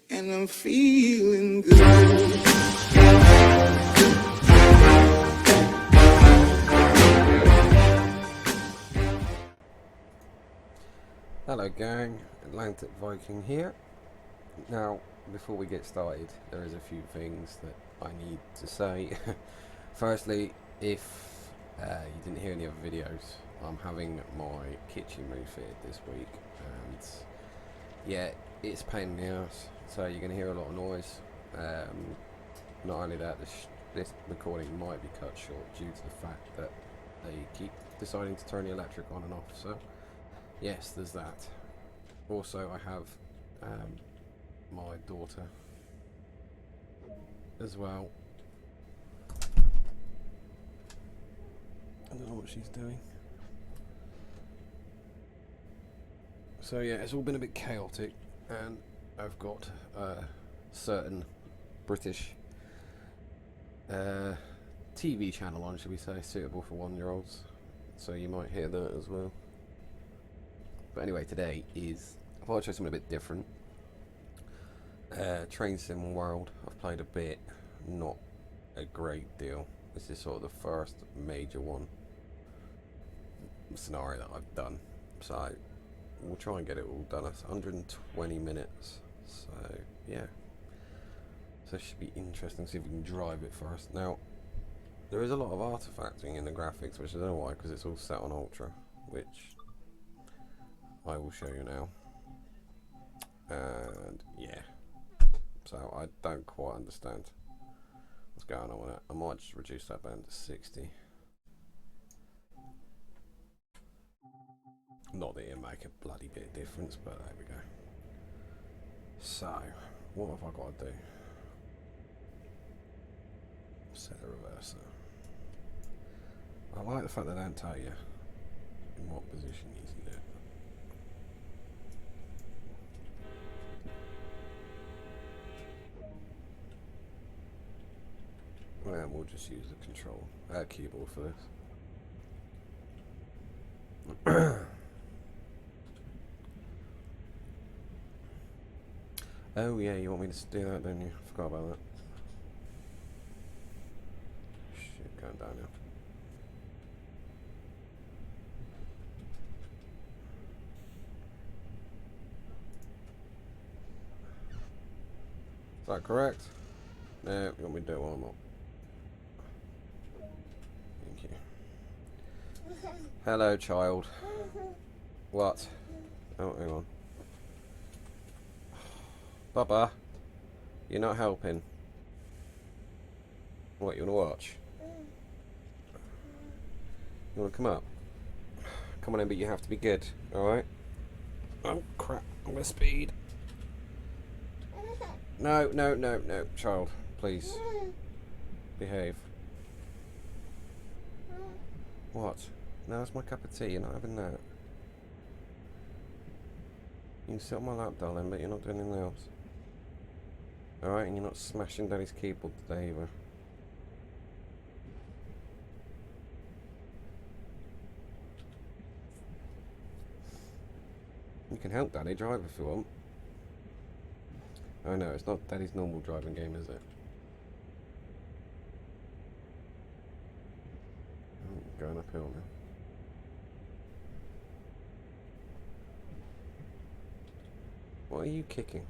and I'm feeling good. Hello gang, Atlantic Viking here. Now, before we get started, there is a few things that I need to say. Firstly, if you didn't hear any other videos, I'm having my kitchen refitted this week, and yeah, it's a pain in the ass, so you're going to hear a lot of noise. Not only that, this recording might be cut short due to the fact that they keep deciding to turn the electric on and off, so yes, there's that. Also, I have my daughter as well. I don't know what she's doing. So yeah, it's all been a bit chaotic, and I've got a certain British TV channel on, should we say, suitable for 1-year-olds. So you might hear that as well. But anyway, today is, I thought I'd show something a bit different. Train Sim World, I've played a bit, not a great deal. This is sort of the first major scenario that I've done. So we'll try and get it all done. It's 120 minutes. So yeah. So it should be interesting to see if we can drive it first. Now, there is a lot of artifacting in the graphics, which I don't know why, because it's all set on Ultra, which I will show you now. And yeah. So I don't quite understand what's going on with it. I might just reduce that down to 60. Not that it'll make a bloody bit of difference, but there we go. So, what have I got to do? Set the reverser. I like the fact that they don't tell you in what position you can do it. And we'll just use the control keyboard for this. Oh yeah, you want me to do that, don't you? I forgot about that. Shit, going down now. Is that correct? No, you want me to do it one more. Thank you. Hello, child. What? Oh, hang on. Bubba, you're not helping. What, you want to watch? You want to come up? Come on in, but you have to be good, alright? Oh, crap. I'm going to speed. No, no, no, no, child. Please. Behave. What? No, it's my cup of tea. You're not having that. You can sit on my lap, darling, but you're not doing anything else. Alright, and you're not smashing Daddy's keyboard today either. You can help Daddy drive if you want. Oh no, it's not Daddy's normal driving game, is it? Oh, going uphill now. What are you kicking?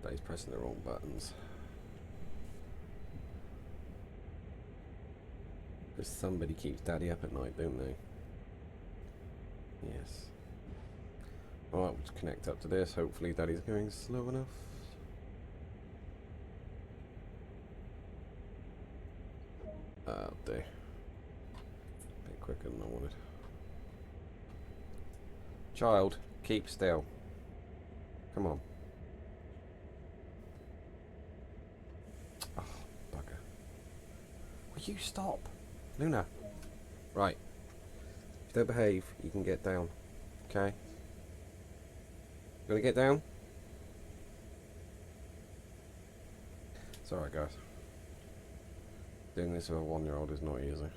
Daddy's pressing the wrong buttons. Because somebody keeps Daddy up at night, don't they? Yes. Alright, we'll just connect up to this. Hopefully Daddy's going slow enough. Oh dear. A bit quicker than I wanted. Child, keep still. Come on. Oh, bugger. Will you stop? Luna. Right. If you don't behave, you can get down. Okay? You wanna get down? Sorry guys. Doing this with a 1-year-old is not easy.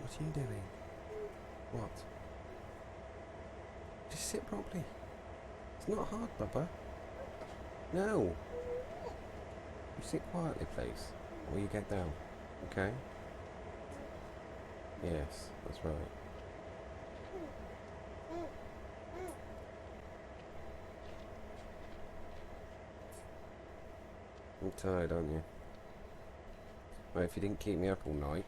What are you doing? What? Just sit properly. It's not hard, Bubba. No. You sit quietly, please. Or you get down. Okay? Yes, that's right. I'm tired, aren't you? Well, if you didn't keep me up all night,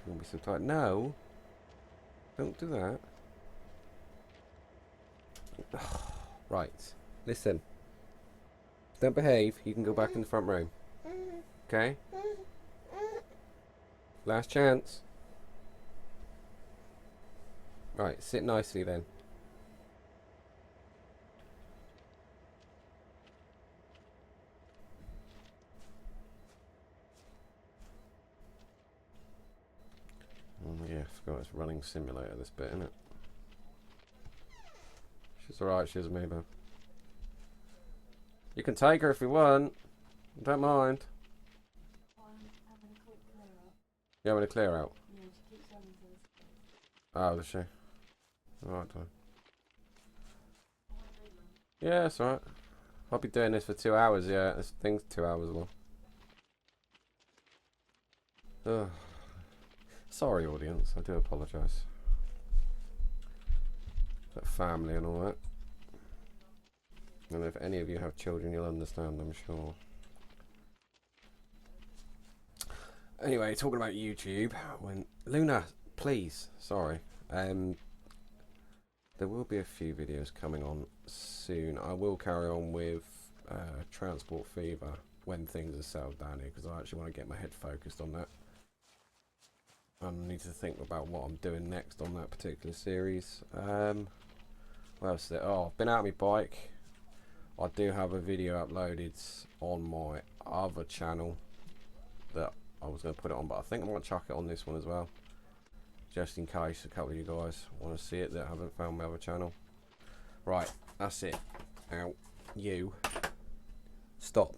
you'll be so tired. No! Don't do that. Right. Listen. Don't behave. You can go back in the front room. Okay? Last chance. Right, sit nicely then. Oh yeah, I forgot it's running simulator this bit, isn't it? She's alright, she's maybe. You can take her if you want. Don't mind. You having a clear out? Yeah, she keeps running to this place. Oh, does she? Alright, then. Yeah, it's alright. I'll be doing this for 2 hours, yeah. This thing's 2 hours long. Ugh. Sorry, audience. I do apologise. That family and all that. And if any of you have children, you'll understand, I'm sure. Anyway, talking about YouTube, when Luna, please, sorry. There will be a few videos coming on soon. I will carry on with Transport Fever when things are settled down here, because I actually want to get my head focused on that. I need to think about what I'm doing next on that particular series. What else is there? Oh, I've been out on my bike. I do have a video uploaded on my other channel that I was going to put it on, but I think I'm going to chuck it on this one as well, just in case a couple of you guys want to see it that haven't found my other channel. Right, that's it. Now, you stop.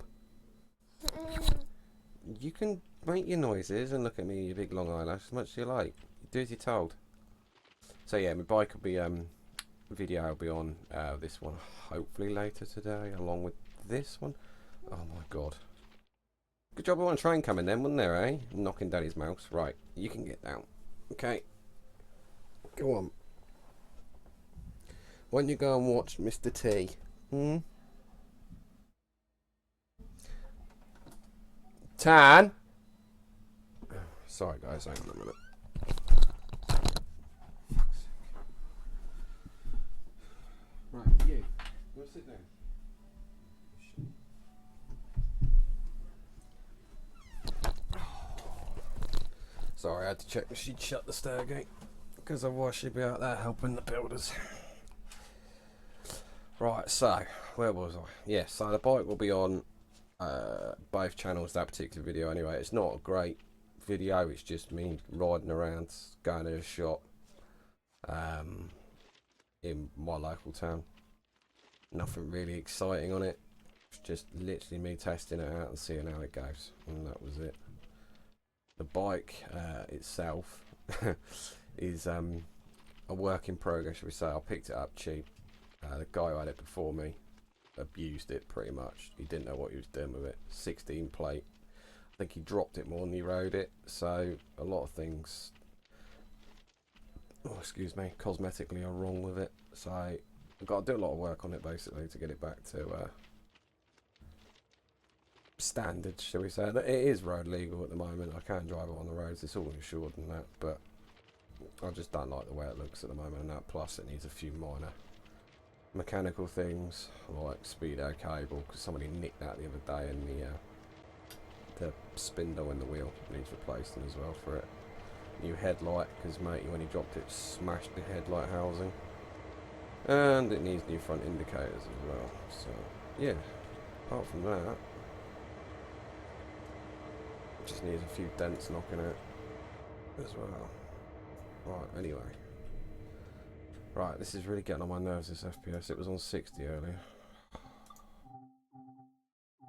You can make your noises and look at me, you big long eyelash, as much as you like. Do as you're told. So yeah, my bike will be video will be on this one hopefully later today, along with this one. Oh my god. Good job I want a train coming then, wasn't there, eh? Knocking Daddy's mouse. Right, you can get down. Okay. Go on. Why don't you go and watch Mr. T? Hmm? Tan? Sorry guys, hang on a minute. Right, you. Go sit down. Sorry, I had to check that she'd shut the stair gate, because otherwise she'd be out there helping the builders. Right, so, where was I? Yeah, so the bike will be on both channels, that particular video anyway. It's not a great video, it's just me riding around, going to a shop in my local town. Nothing really exciting on it. It's just literally me testing it out and seeing how it goes, and that was it. The bike itself is a work in progress, shall we say. I picked it up cheap. The guy who had it before me abused it pretty much. He didn't know what he was doing with it. 16 plate. I think he dropped it more than he rode it. So a lot of things, oh excuse me, cosmetically are wrong with it. So I've got to do a lot of work on it basically to get it back to standard, shall we say. It is road legal at the moment. I can drive it on the roads. It's all insured and that, but I just don't like the way it looks at the moment and that. Plus it needs a few minor mechanical things like speedo cable, because somebody nicked that the other day, and the spindle in the wheel needs replacing as well for it. New headlight, because matey when he dropped it smashed the headlight housing, and it needs new front indicators as well. So yeah, apart from that, Just needs a few dents knocking it as well. Right, anyway. Right, this is really getting on my nerves, this FPS. It was on 60 earlier.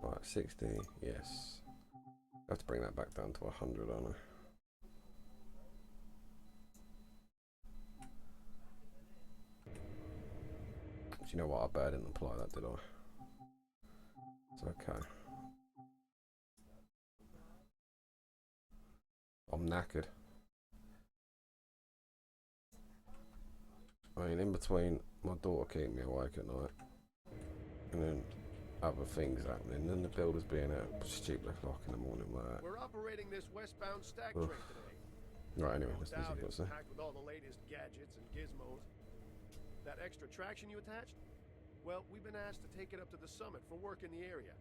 Right, 60, yes. I have to bring that back down to 100, aren't I? Do you know what? I bet I didn't apply that, did I? It's okay. I'm knackered. I mean, in between my daughter keeping me awake at night, and then other things happening, and then the builders being at stupid o'clock in the morning like that. We're operating this westbound stack train today. Right, anyway, No let's doubt see what's it's there. packed with all the latest gadgets and gizmos. That extra traction you attached? Well, we've been asked to take it up to the summit for work in the area.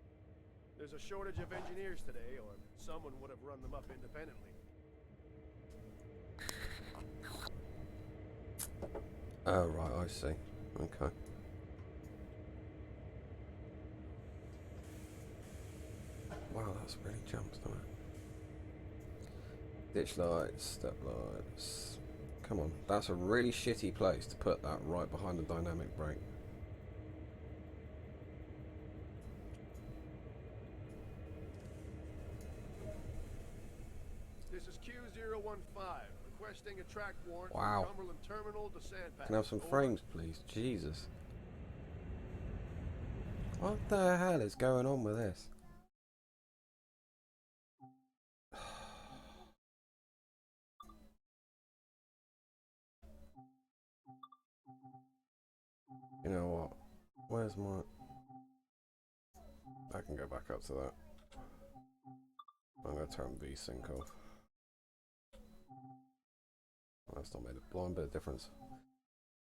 There's a shortage of engineers today, or someone would have run them up independently. Oh, right, I see. Okay. Wow, that's really jumps, doesn't it? Ditch lights, step lights. Come on, that's a really shitty place to put that right behind the dynamic brake. This is Q015, requesting a track warrant Wow. from Cumberland Terminal to Sandpass. Can I have some Over. frames, please? Jesus. What the hell is going on with this? You know what? Where's my... I can go back up to that. I'm going to turn VSync off. That's not made a blind bit of difference.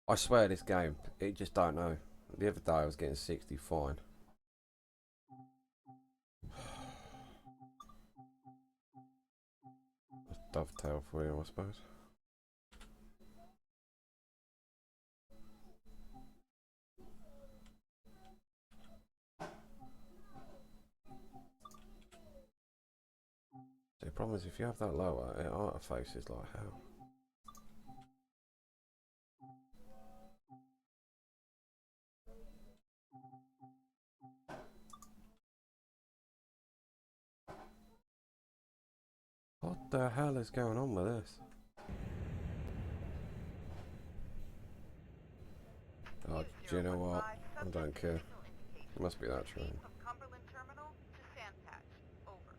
I swear this game, it just don't know. The other day I was getting 60 fine. That's dovetail for you, I suppose. The problem is if you have that lower, it interfaces like hell. What the hell is going on with this? Oh, do you know what? I don't care. It must be that train. From Cumberland Terminal to Sandpatch. Over.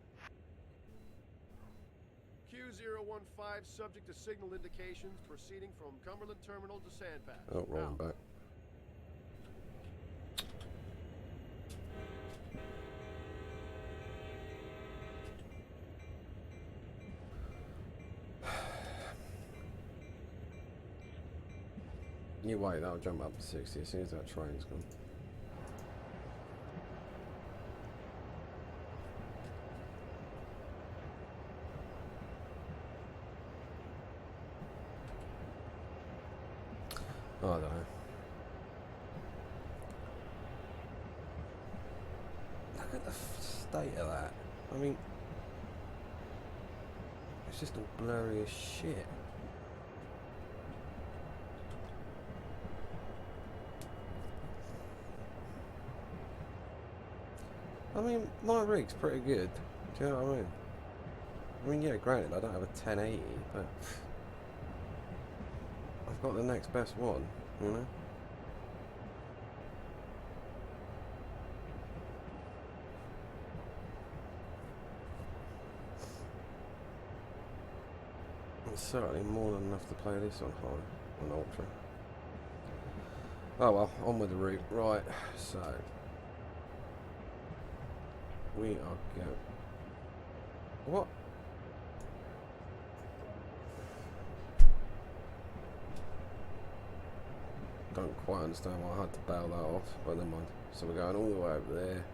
Q015, subject to signal indications, proceeding from Cumberland Terminal to Sandpass. Oh, rolling Out. back. You wait, that'll jump up to 60 as soon as that train's gone. Oh, I don't know. Look at the state of that. I mean, it's just all blurry as shit. I mean, my rig's pretty good. Do you know what I mean? I mean, yeah, granted, I don't have a 1080, but I've got the next best one, you know? It's certainly more than enough to play this on high, on ultra. Oh well, on with the route. Right, so we are going. What? Don't quite understand why I had to bail that off, but never mind. So we're going all the way over there.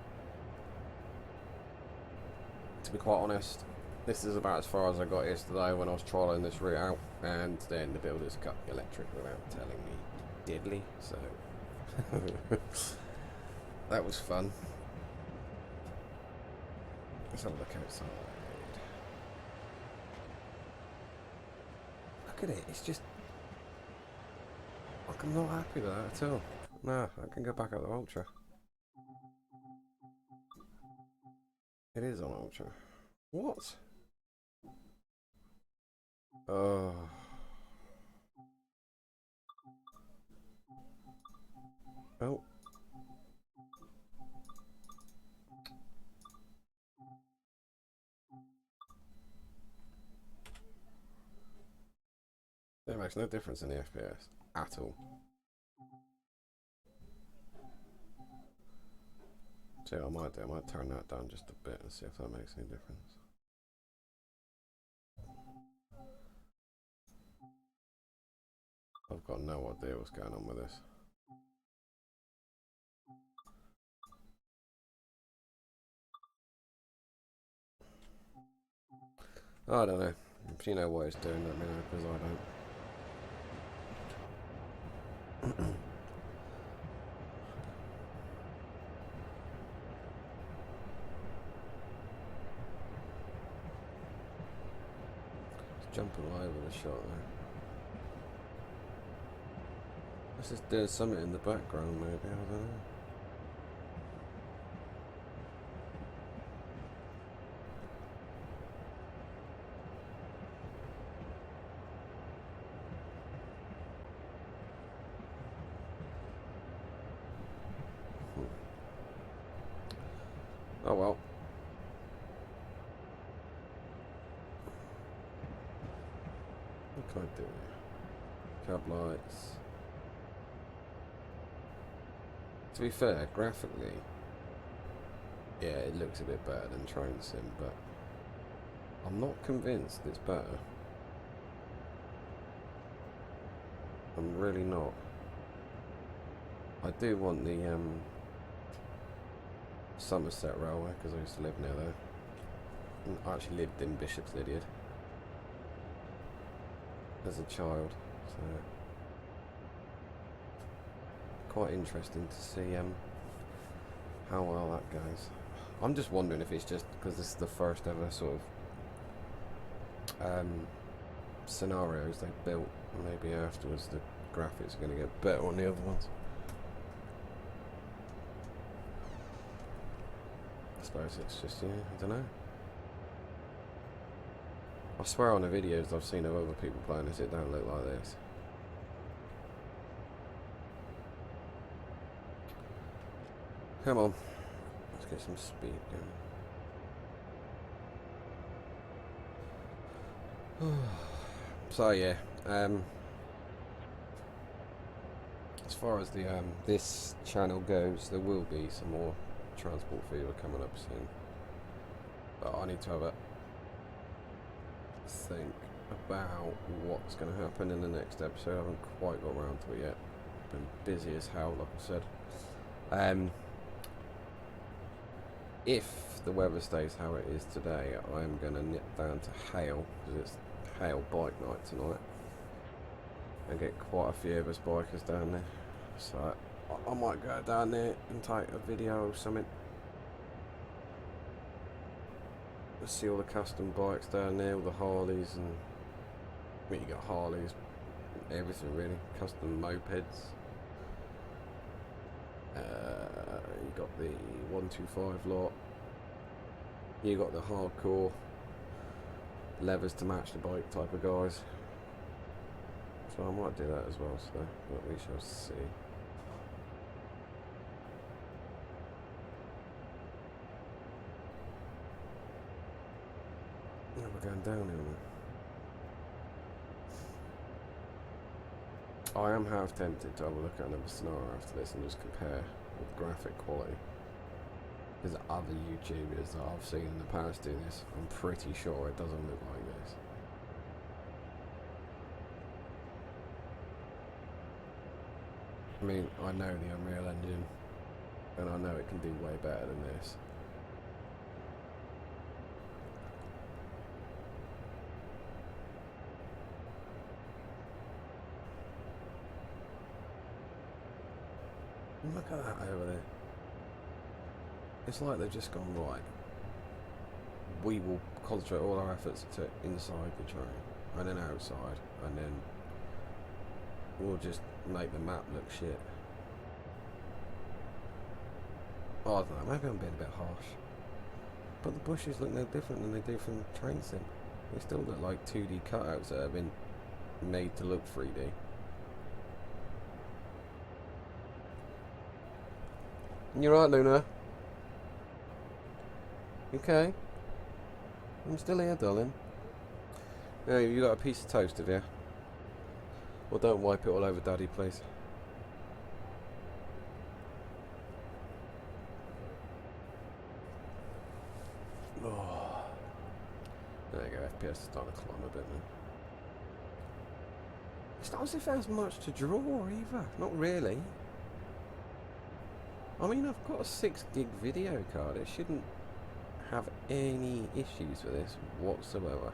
To be quite honest, this is about as far as I got yesterday when I was trialling this route out, and then the builders cut the electric without telling me diddly, so that was fun. Let's have a look outside. look at it. It's just like I'm not happy with that at all. No, I can go back up to Ultra. It is on Ultra. What? Oh. Oh. That makes no difference in the FPS at all. See what I might do, I might turn that down just a bit and see if that makes any difference. I've got no idea what's going on with this. I don't know. If you know what it's doing, let me know, because I don't. Jumping all over the shot there. Let's just do something in the background maybe, I don't know. Oh well. What can I do here? Cab lights. To be fair, graphically, yeah, it looks a bit better than Train Sim, but I'm not convinced it's better. I'm really not. I do want the Somerset Railway, because I used to live near there. I actually lived in Bishop's Lydeard as a child, so quite interesting to see how well that goes. I'm just wondering if it's just because this is the first ever sort of scenarios they built, maybe afterwards the graphics are going to get better on the other ones. I suppose it's just, yeah, I don't know. I swear on the videos I've seen of other people playing this, it don't look like this. Come on, let's get some speed going. So yeah, as far as the this channel goes, there will be some more Transport Fever coming up soon, but I need to have a think about what's going to happen in the next episode. I haven't quite got around to it yet. Been busy as hell, like I said. If the weather stays how it is today, I'm going to nip down to Hale, because it's Hale bike night tonight, and get quite a few of us bikers down there. So I might go down there and take a video or something. Let's see all the custom bikes down there, all the Harleys, and I mean, you got Harleys, everything really, custom mopeds. You got the 125 lot. You got the hardcore levers to match the bike type of guys. So I might do that as well, so but we shall see. Yeah, we're going down here now. I am half tempted to have a look at another scenario after this and just compare with graphic quality. There's other YouTubers that I've seen in the past do this. I'm pretty sure it doesn't look like this. I mean, I know the Unreal Engine, and I know it can do way better than this. Look at that over there. It's like they've just gone, right, we will concentrate all our efforts to inside the train. and then outside, and then we'll just make the map look shit. Oh, I don't know, maybe I'm being a bit harsh. But the bushes look no different than they do from Train Sim. They still look like 2D cutouts that have been made to look 3D. You're right, Luna. Okay. I'm still here, darling. Yeah, you got a piece of toast, have you? Well, don't wipe it all over Daddy, please. Oh. There you go, FPS is starting to climb a bit now. It's not as if there's much to draw either. Not really. I mean, I've got a 6 gig video card. It shouldn't have any issues with this whatsoever.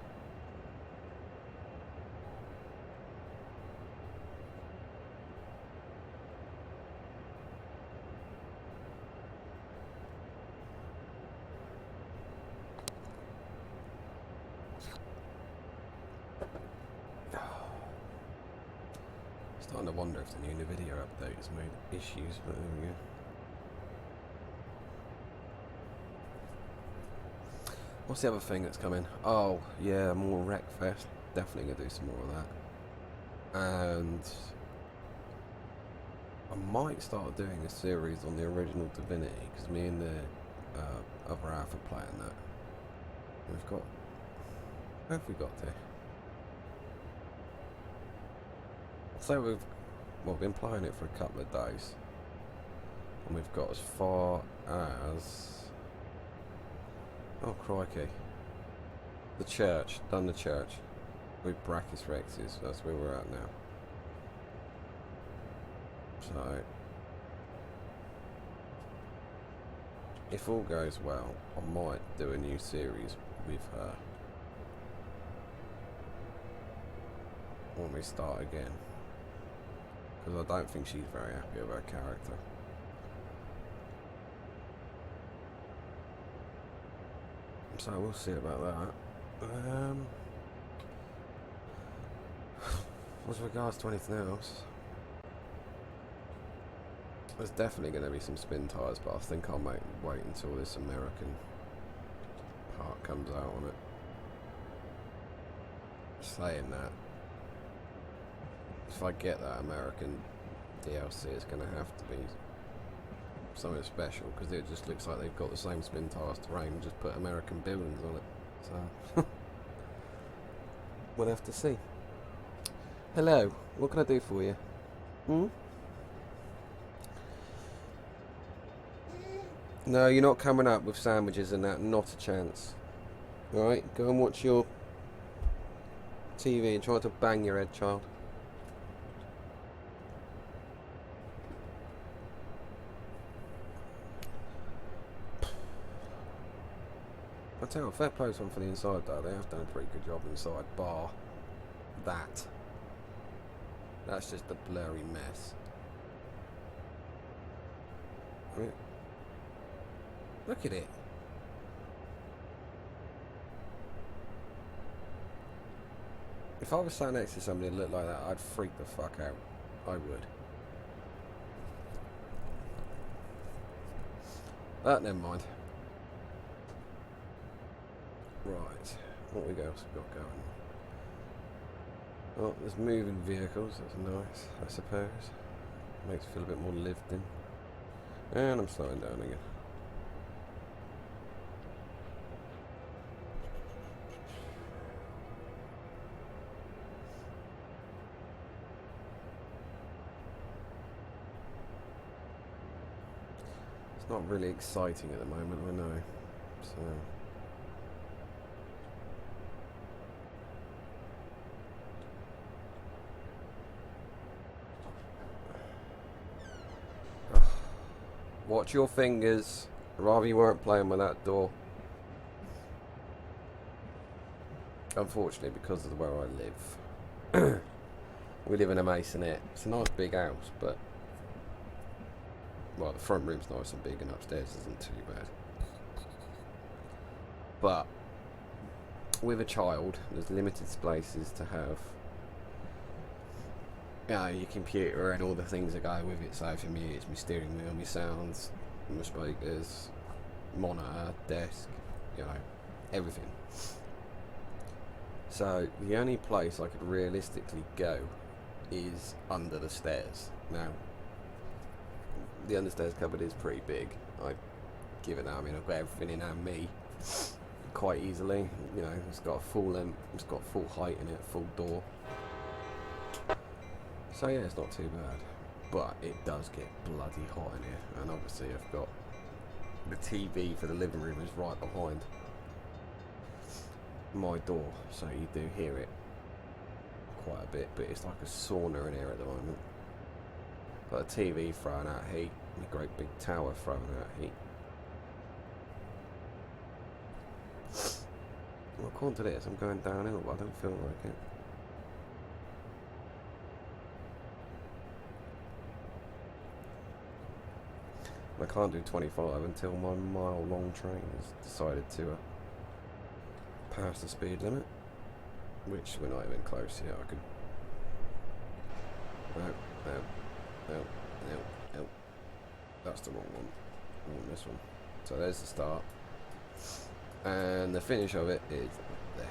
Starting to wonder if the new NVIDIA update has made issues, but there we go. What's the other thing that's coming? Oh, yeah, more Wreckfest. Definitely gonna do some more of that. And I might start doing a series on the original Divinity, because me and the other half are playing that. We've got... Where have we got to? So we've been playing it for a couple of days. And we've got as far as... Oh crikey. The church. Done the church. With Brachus Rexes. That's where we're at now. So if all goes well, I might do a new series with her when we start again. Because I don't think she's very happy with her character. So we'll see about that. As regards to anything else, there's definitely going to be some spin tyres, but I think I'll wait until this American part comes out on it. Saying that, if I get that American DLC, it's going to have to be something special, because it just looks like they've got the same spin tyres terrain and just put American buildings on it. So we'll have to see. Hello, what can I do for you? No, you're not coming up with sandwiches and that, not a chance. Alright, go and watch your TV and try to bang your head, child. I tell you what, fair play to them for the inside though. They have done a pretty good job inside, bar that. That's just a blurry mess. I mean, look at it. If I was sat next to somebody that looked like that, I'd freak the fuck out. I would. But never mind. Right, what we else we got going? Oh, there's moving vehicles, that's nice, I suppose. Makes it feel a bit more lived in. And I'm slowing down again. It's not really exciting at the moment, I know. So watch your fingers. I'd rather you weren't playing with that door. Unfortunately, because of where I live. We live in a masonette. It's a nice big house, but... well, the front room's nice and big and upstairs isn't too bad. But with a child, there's limited spaces to have, you know, your computer and all the things that go with it. So for me, it's my steering wheel, my sounds, my speakers, monitor, desk, you know, everything. So the only place I could realistically go is under the stairs. Now, the understairs cupboard is pretty big. I give it that. I mean, I've got everything in and me quite easily. You know, it's got a full length, it's got full height in it, full door. So yeah, it's not too bad. But it does get bloody hot in here, and obviously I've got the TV for the living room is right behind my door, so you do hear it quite a bit, but it's like a sauna in here at the moment. Got a TV throwing out heat, and a great big tower throwing out heat. Well, according to this, I'm going downhill, but I don't feel like it. I can't do 25 until my mile-long train has decided to pass the speed limit, which we're not even close yet. I could. No. That's the wrong one. I want this one. So there's the start, and the finish of it is there.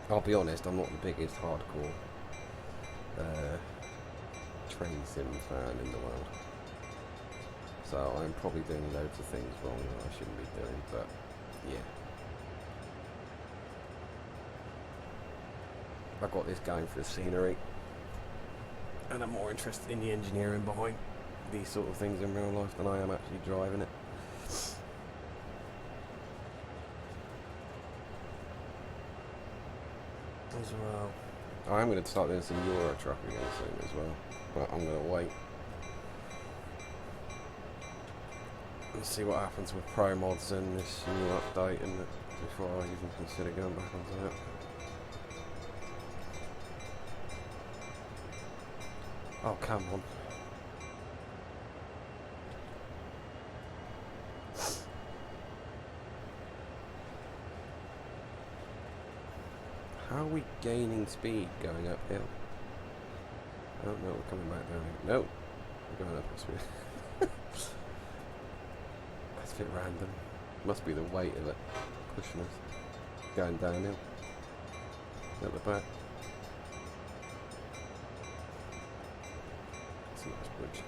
I'll be honest, I'm not the biggest hardcore train sim fan in the world. So I'm probably doing loads of things wrong that I shouldn't be doing, but yeah. I've got this going for the scenery, and I'm more interested in the engineering behind these sort of things in real life than I am actually driving it. As well. I am going to start doing some Euro Truck again soon as well, but I'm going to wait and see what happens with Pro Mods and this new update and before I even consider going back onto that. Oh, come on. How are we gaining speed going uphill? Oh no, we're coming back down here. No, we're going up this way. That's a bit random. Must be the weight of it pushing us. Going downhill. At the back. That's a nice bridge.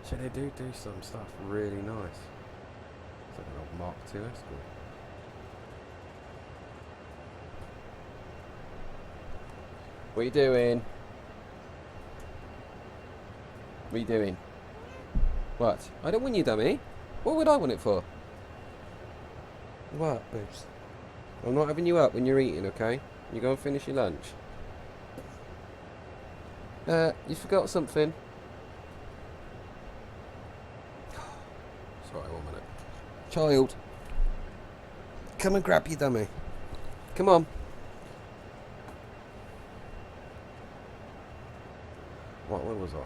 So they do some stuff really nice. It's like an old Mark II Escort. What are you doing? What are you doing? What? I don't want you, dummy. What would I want it for? What, boobs? I'm not having you up when you're eating, okay? You go and finish your lunch. You forgot something. Sorry, 1 minute. Child. Come and grab your dummy. Come on. What, where was I?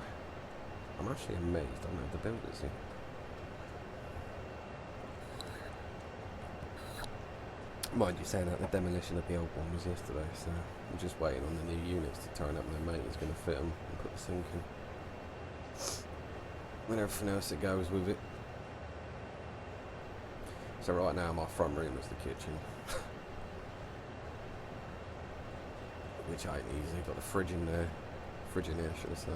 I'm actually amazed I don't have the builders here. Mind you, saying that the demolition of the old one was yesterday, so I'm just waiting on the new units to turn up and my mate is going to fit them and put the sink in. And everything else that goes with it. So right now my front room is the kitchen. Which ain't easy. Got the fridge in there. Fridge in here, should I say.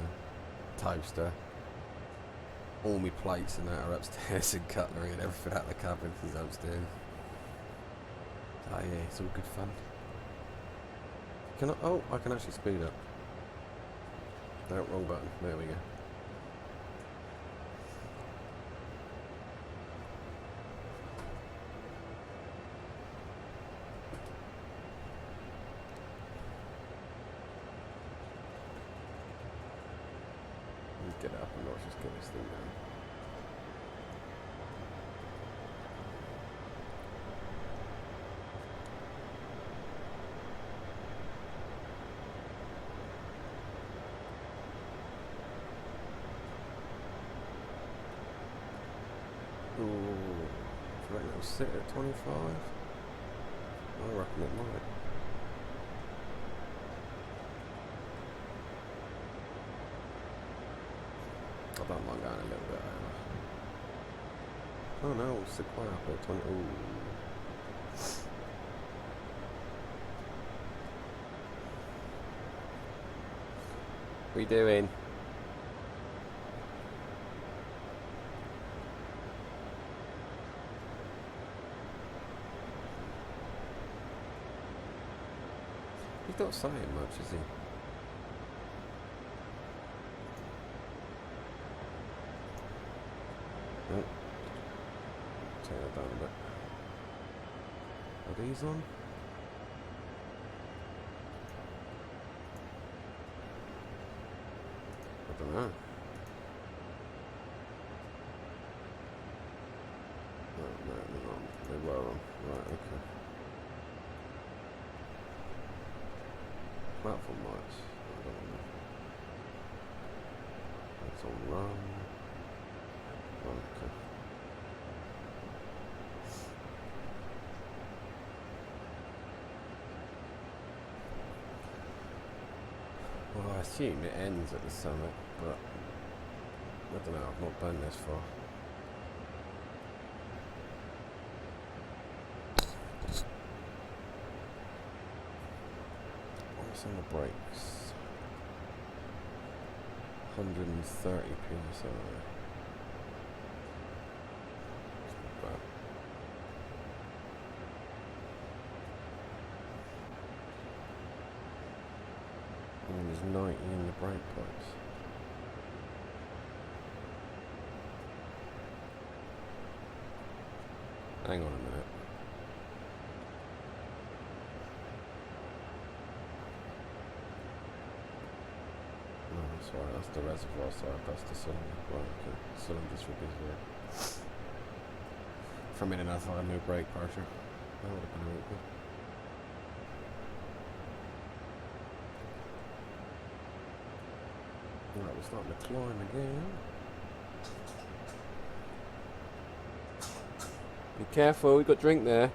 Toaster. All my plates and that are upstairs and cutlery and everything out of the cupboard is upstairs. Oh yeah, it's all good fun. Can I? Oh, I can actually speed up. No, wrong button. There we go. Get it up and let's just get this thing down. sit at 25? I reckon it might. I don't mind going a little bit over. Oh no, we'll sit quite up at 20. Ooh. What are you doing? He's not saying much, is he? Nope. Take that down a bit. Are these on? I don't know. No, they're not. They were on. Right, okay. Platform lights. I don't know. That's on run. Oh, okay. Well, I assume it ends at the summit, but I don't know, I've not done this far. What's on the brakes? 130 PSI. But and there's 90 in the brake plates. Hang on a minute. No, that's right, that's the reservoir side, that's the cylinder. Right, okay. Cylinders should be here. For a minute I thought I knew brake pressure. That would have been really good. Right, we're starting to climb again. Be careful, we've got drink there.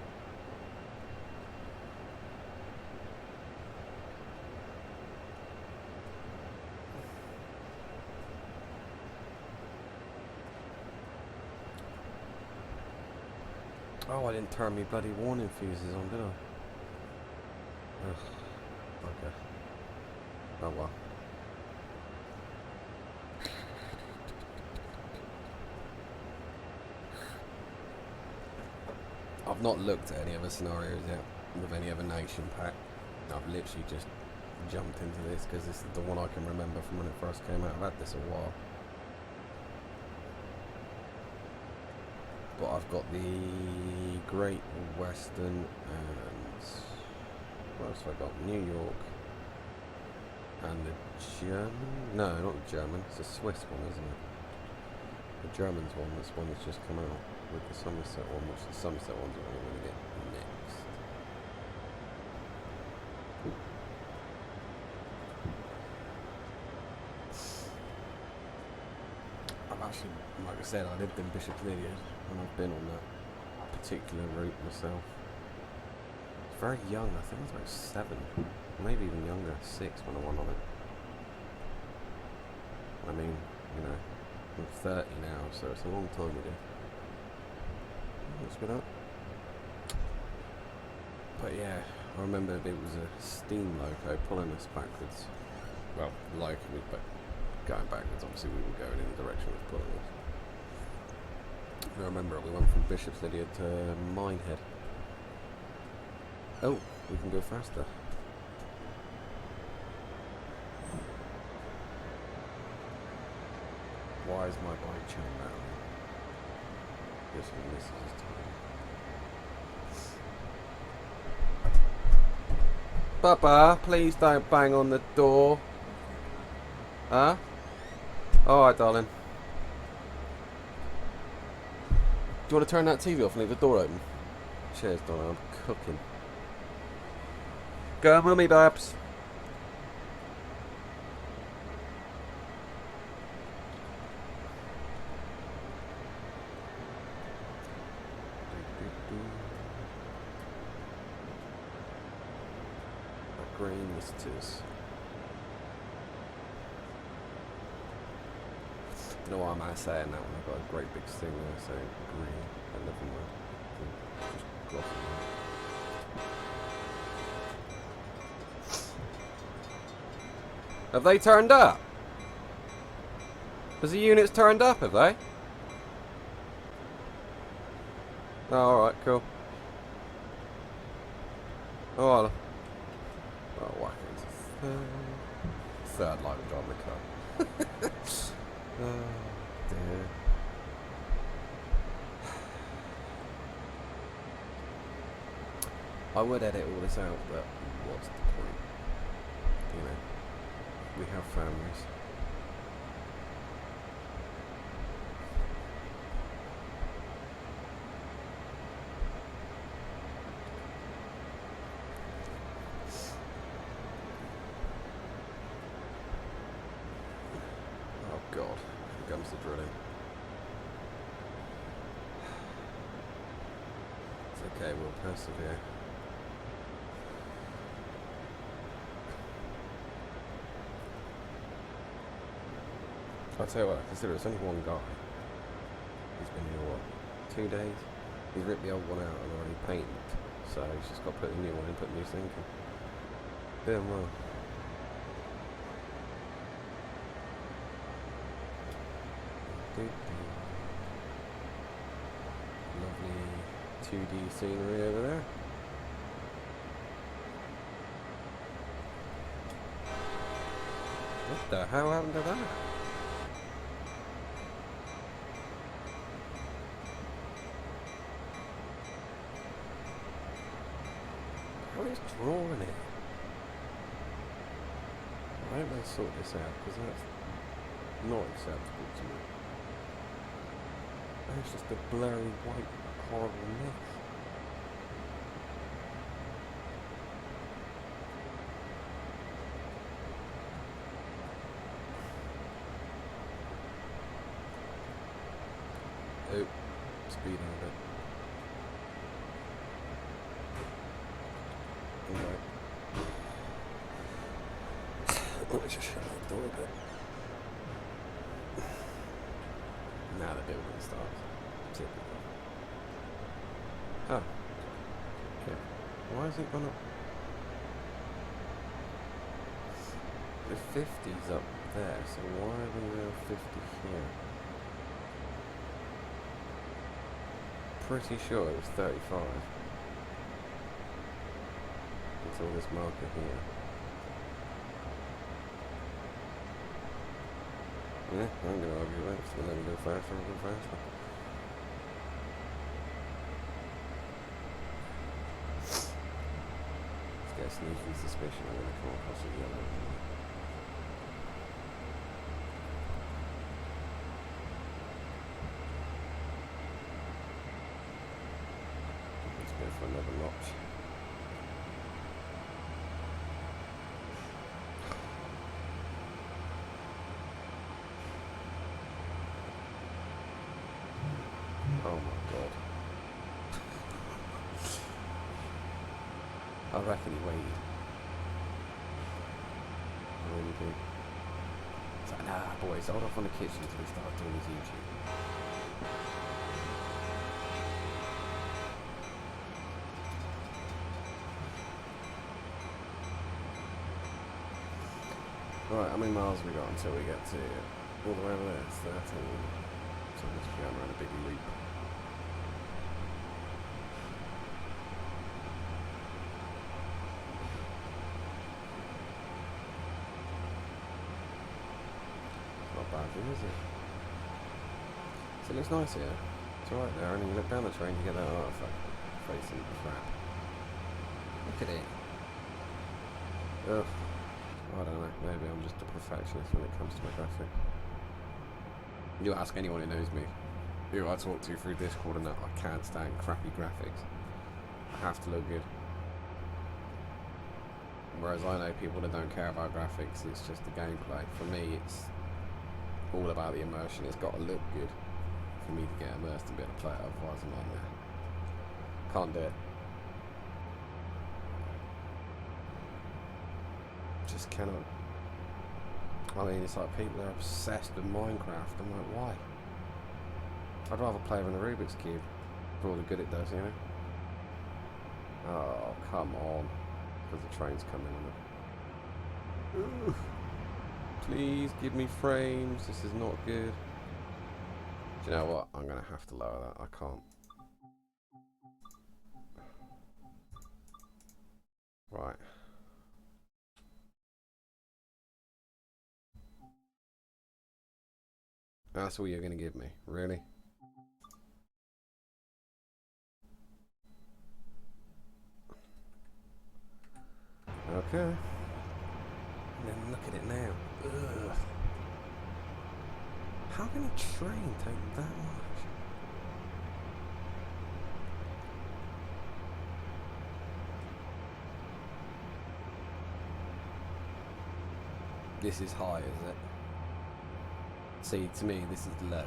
Oh, I didn't turn me bloody warning fuses on, did I? Ugh. Okay. Oh well. I've not looked at any other scenarios yet with any other nation pack. I've literally just jumped into this because this is the one I can remember from when it first came out. I've had this a while. But I've got the Great Western and what else have I got? New York and the German? No, not the German. It's a Swiss one, isn't it? The German's one. This one that's just come out with the Somerset one, which the Somerset one's what I'm going to get next. I've actually, like I said, I lived in Bishop's Lydia and I've been on that particular route myself. I was very young, I think I was about 7, maybe even younger, 6 when I went on it. I mean, you know, I'm 30 now, so it's a long time ago. Let's get up. But yeah, I remember it was a steam loco pulling us backwards. Well, locally, but going backwards, obviously we were going in the direction it was pulling us. I remember we went from Bishop's Lydia to Minehead. Oh, we can go faster. Why is my bike chilling now? This one misses his time. Papa, please don't bang on the door. Huh? Alright, darling. Do you want to turn that TV off and leave the door open? Cheers, darling. I'm cooking. Go on, mummy, babs. green misters. Don't know why I'm saying that one. I've got a great big thing there saying green. I never mind. Just glossing it. Have they turned up? Has the units turned up, have they? Oh, alright, cool. Oh, well. Oh, whack into third light of driving the car. Oh, dear. I would edit all this out, but what's the point? You know, we have families. Oh God, here comes the drilling. It's okay, we'll persevere. I'll tell you what, consider it's only one guy. He's been here, what, 2 days? He's ripped the old one out and already painted. So he's just got to put the new one in, put new sink in. Doing well. Lovely 2D scenery over there. What the hell happened to that? How is drawing it? I hope they sort this out, because that's not acceptable to me. It's just a blurry white horrible mess. Oh, speed on a bit. Alright. Let me just shut that door a bit. Now the building starts. Typical. Oh. Okay. Why is it gonna... The 50's up there, so why are we now 50 here? Pretty sure it was 35. Until this marker here. Yeah, I'm gonna argue that. It's gonna let me go faster and go faster. This guy's sneaky suspicion I'm gonna come across the yellow. Let's go for another notch. Oh my God. I reckon he waited. I really do. It's like, nah boys, hold off on the kitchen until he starts doing his YouTube. Right, how many miles have we got until we get to all the way over there? It's 13. So I'm just going around a big loop. Not bad, is it? So it looks nice here. It's alright there, and then you look down the train, you get that artifact facing the crap. Look at it. Ugh. I don't know, maybe I'm just a perfectionist when it comes to my graphics. You ask anyone who knows me, who I talk to through Discord, and that I can't stand crappy graphics. I have to look good. Whereas I know people that don't care about graphics, it's just the gameplay. For me, it's all about the immersion. It's got to look good for me to get immersed and be able to play it, otherwise I'm like, nah, can't do it. just cannot. I mean, it's like people are obsessed with Minecraft. I'm like, why? I'd rather play with a Rubik's Cube for all the good it does, you know? Oh, come on. Because the train's coming on it. Ooh. Please give me frames. This is not good. Do you know what? I'm going to have to lower that. I can't. Right. That's all you're going to give me? Really? Okay. And then look at it now. Ugh. How can a train take that much? This is high, is it? See, to me, this is low.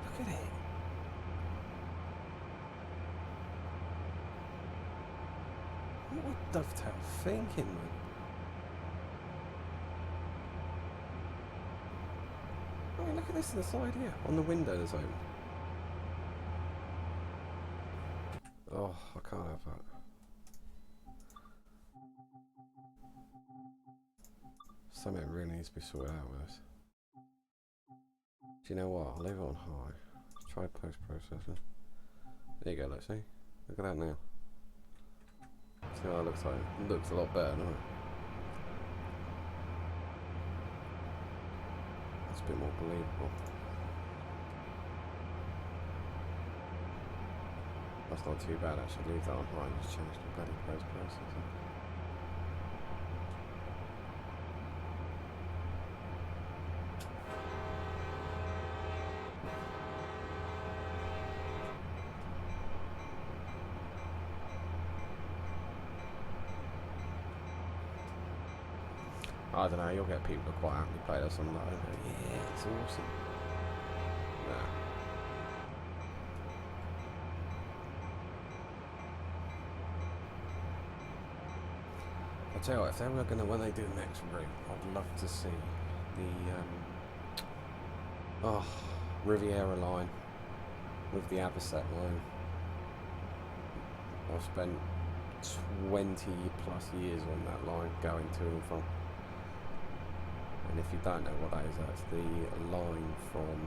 Look at it. What would Dovetail thinking, man? I mean, look at this on the side here, on the window there's open. Oh, I can't have that. Something really needs to be sorted out with this. Do you know what? I'll leave it on high. Let's try post-processing. There you go, let's see. Look at that now. See what that looks like? It looks a lot better, doesn't it? It's a bit more believable. That's not too bad actually. Leave that on high and just change the bloody post-processing. I don't know, you'll get people who quite happily play this on that. Yeah, it's awesome. Nah. I'll tell you what, if they were gonna, when they do the next route, I'd love to see the Riviera line with the Avocet line. I've spent 20 plus years on that line going to and from. And if you don't know what that is, that's the line from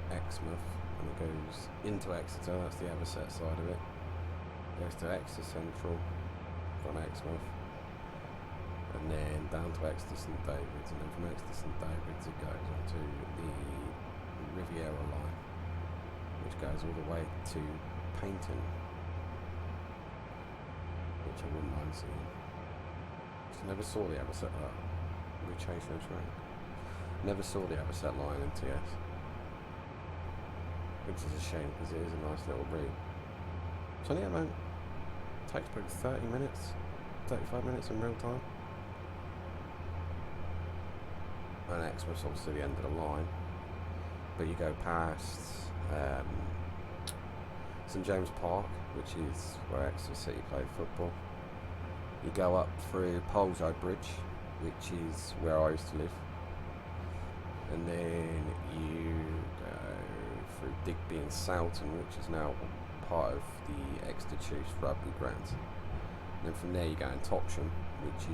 Exmouth, and it goes into Exeter. That's the Avocet side of it. Goes to Exeter Central from Exmouth, and then down to Exeter St David's, and then from Exeter St David's it goes onto the Riviera line, which goes all the way to Paynton, which I wouldn't mind seeing. I never saw the Avocet. We chased no train. Never saw the Avocet line in TS, which is a shame because it is a nice little route. It's only about takes about 30 minutes, 35 minutes in real time. And Exmouth's obviously the end of the line, but you go past St James Park, which is where Exeter City play football. You go up through Poleside Bridge, which is where I used to live, and then you go through Digby and Soughton, which is now part of the Exeter Chiefs rugby grounds. And then from there you go in Topsham, which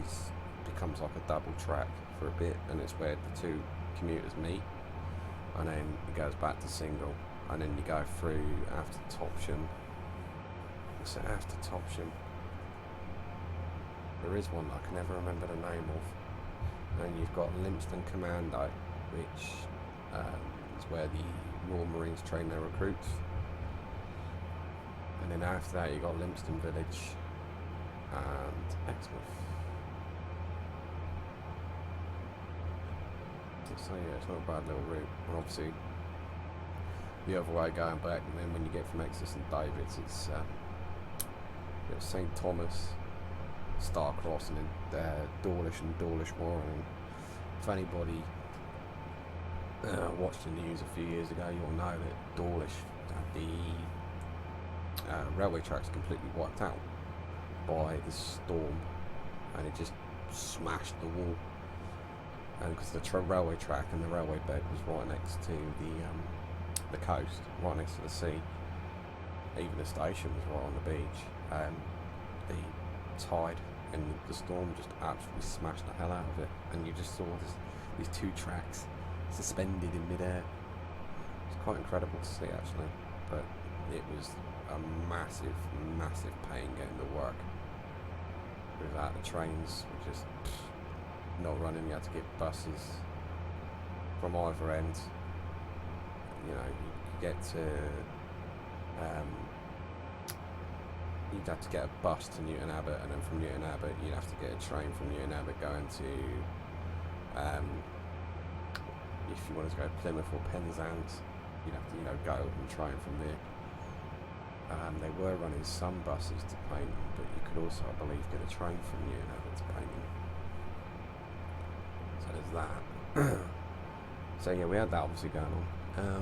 becomes like a double track for a bit, and it's where the two commuters meet, and then it goes back to single, and then you go through after Topsham. What's it after Topsham? There is one I can never remember the name of. And you've got Lympstone Commando, which is where the Royal Marines train their recruits. And then after that you've got Lympstone Village and Exmouth. So yeah, it's not a bad little route. And obviously the other way going back, and then when you get from Exeter St David's, it's St Thomas, Starcross, and then Dawlish and Dawlish Moor. And if anybody watched the news a few years ago, you'll know that Dawlish had the railway tracks completely wiped out by the storm and it just smashed the wall. And because the railway track and the railway bed was right next to the coast, right next to the sea. Even the station was right on the beach. The tide and the storm just absolutely smashed the hell out of it, and you just saw these two tracks suspended in midair. It's quite incredible to see, actually, but it was a massive, massive pain getting to work. Without the trains were just not running, you had to get buses from either end. You know, you get to you'd have to get a bus to Newton Abbot, and then from Newton Abbot you'd have to get a train from Newton Abbot going to if you wanted to go to Plymouth or Penzance, you'd have to, you know, go and train from there. They were running some buses to Paignton, but you could also, I believe, get a train from Newton Abbot to Paignton. So there's that. So yeah, we had that obviously going on.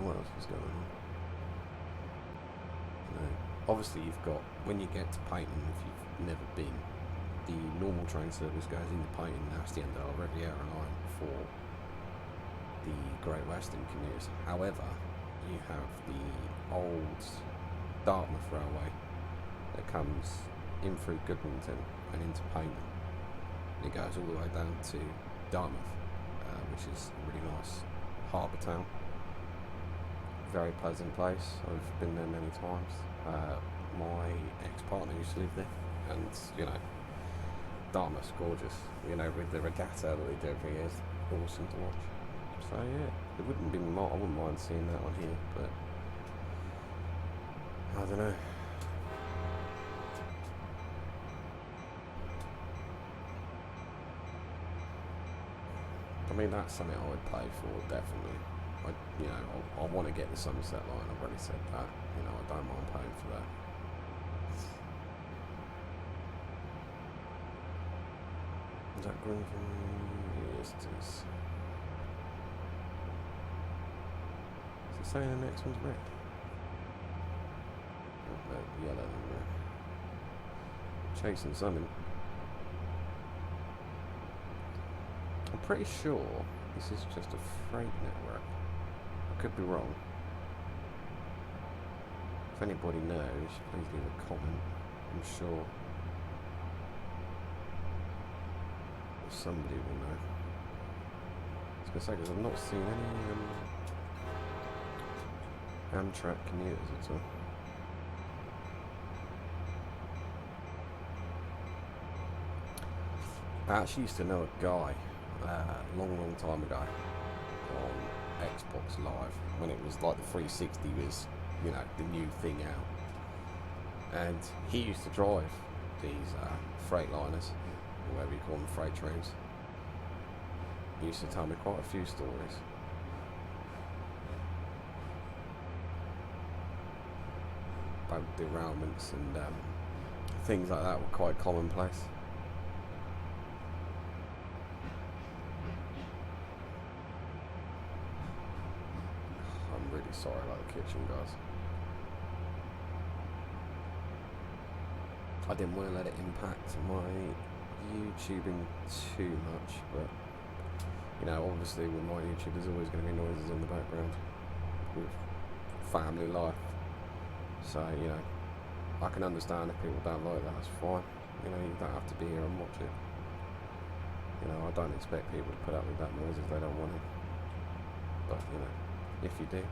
What else was going on? Obviously you've got, when you get to Paignton, if you've never been, the normal train service goes into Paignton. That's the end of the Riviera line for the Great Western commuters. However, you have the old Dartmouth Railway that comes in through Goodwinton and into Paignton. It goes all the way down to Dartmouth, which is a really nice harbour town. Very pleasant place. I've been there many times. My ex-partner used to live there, and you know, Dartmouth's gorgeous. You know, with the regatta that they do every year, it's awesome to watch. So yeah, it wouldn't be. I wouldn't mind seeing that on here, but I don't know. I mean, that's something I would pay for, definitely. I want to get the Somerset line. I've already said that. You know, I don't mind paying for that. Is that green for me? Yes, it is. Is it saying the next one's red? Oh, no, yellow and red. Chasing something. I'm pretty sure this is just a freight network. I could be wrong. If anybody knows, please leave a comment. I'm sure somebody will know. I was going to say, because I've not seen any Amtrak commuters at all. I actually used to know a guy long time ago on Xbox Live, when it was like the 360 was, you know, the new thing out, and he used to drive these Freightliners, or whatever you call them, freight trains. He used to tell me quite a few stories. About derailments and things like that were quite commonplace. Sorry about the kitchen, guys. I didn't want to let it impact my YouTubing too much, but you know, obviously with my YouTube there's always going to be noises in the background with family life. So, you know, I can understand if people don't like that, that's fine. You know, you don't have to be here and watch it. You know, I don't expect people to put up with that noise if they don't want it. But, you know, if you do,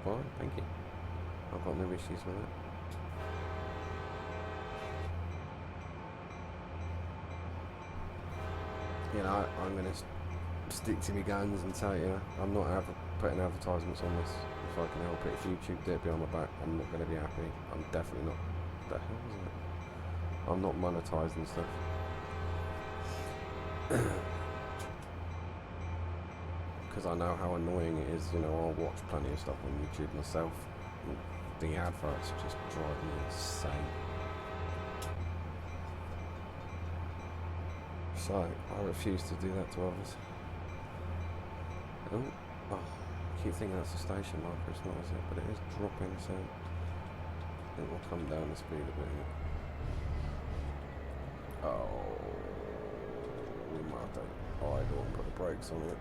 fine, thank you. I've got no issues with it. You know, I'm going to stick to my guns and tell you, I'm not putting advertisements on this if I can help it. If YouTube did it behind my back, I'm not going to be happy. I'm definitely not. What the hell is it? I'm not monetizing stuff. Because I know how annoying it is. You know, I'll watch plenty of stuff on YouTube myself. The adverts just drive me insane. So, I refuse to do that to others. Oh, I keep thinking that's a station marker, it's not, is it? But it is dropping, so it will come down the speed a bit. Oh, don't idle and put the brakes on it.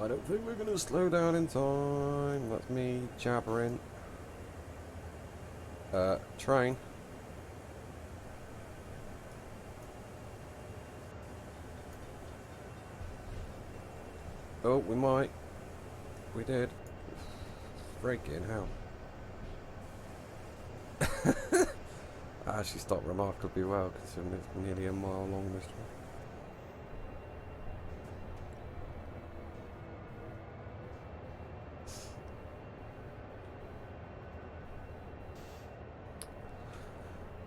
I don't think we're gonna slow down in time. That's me jabbering. Train. Oh, we might. We did. Freaking hell. I actually stopped remarkably well considering it's nearly a mile long this one.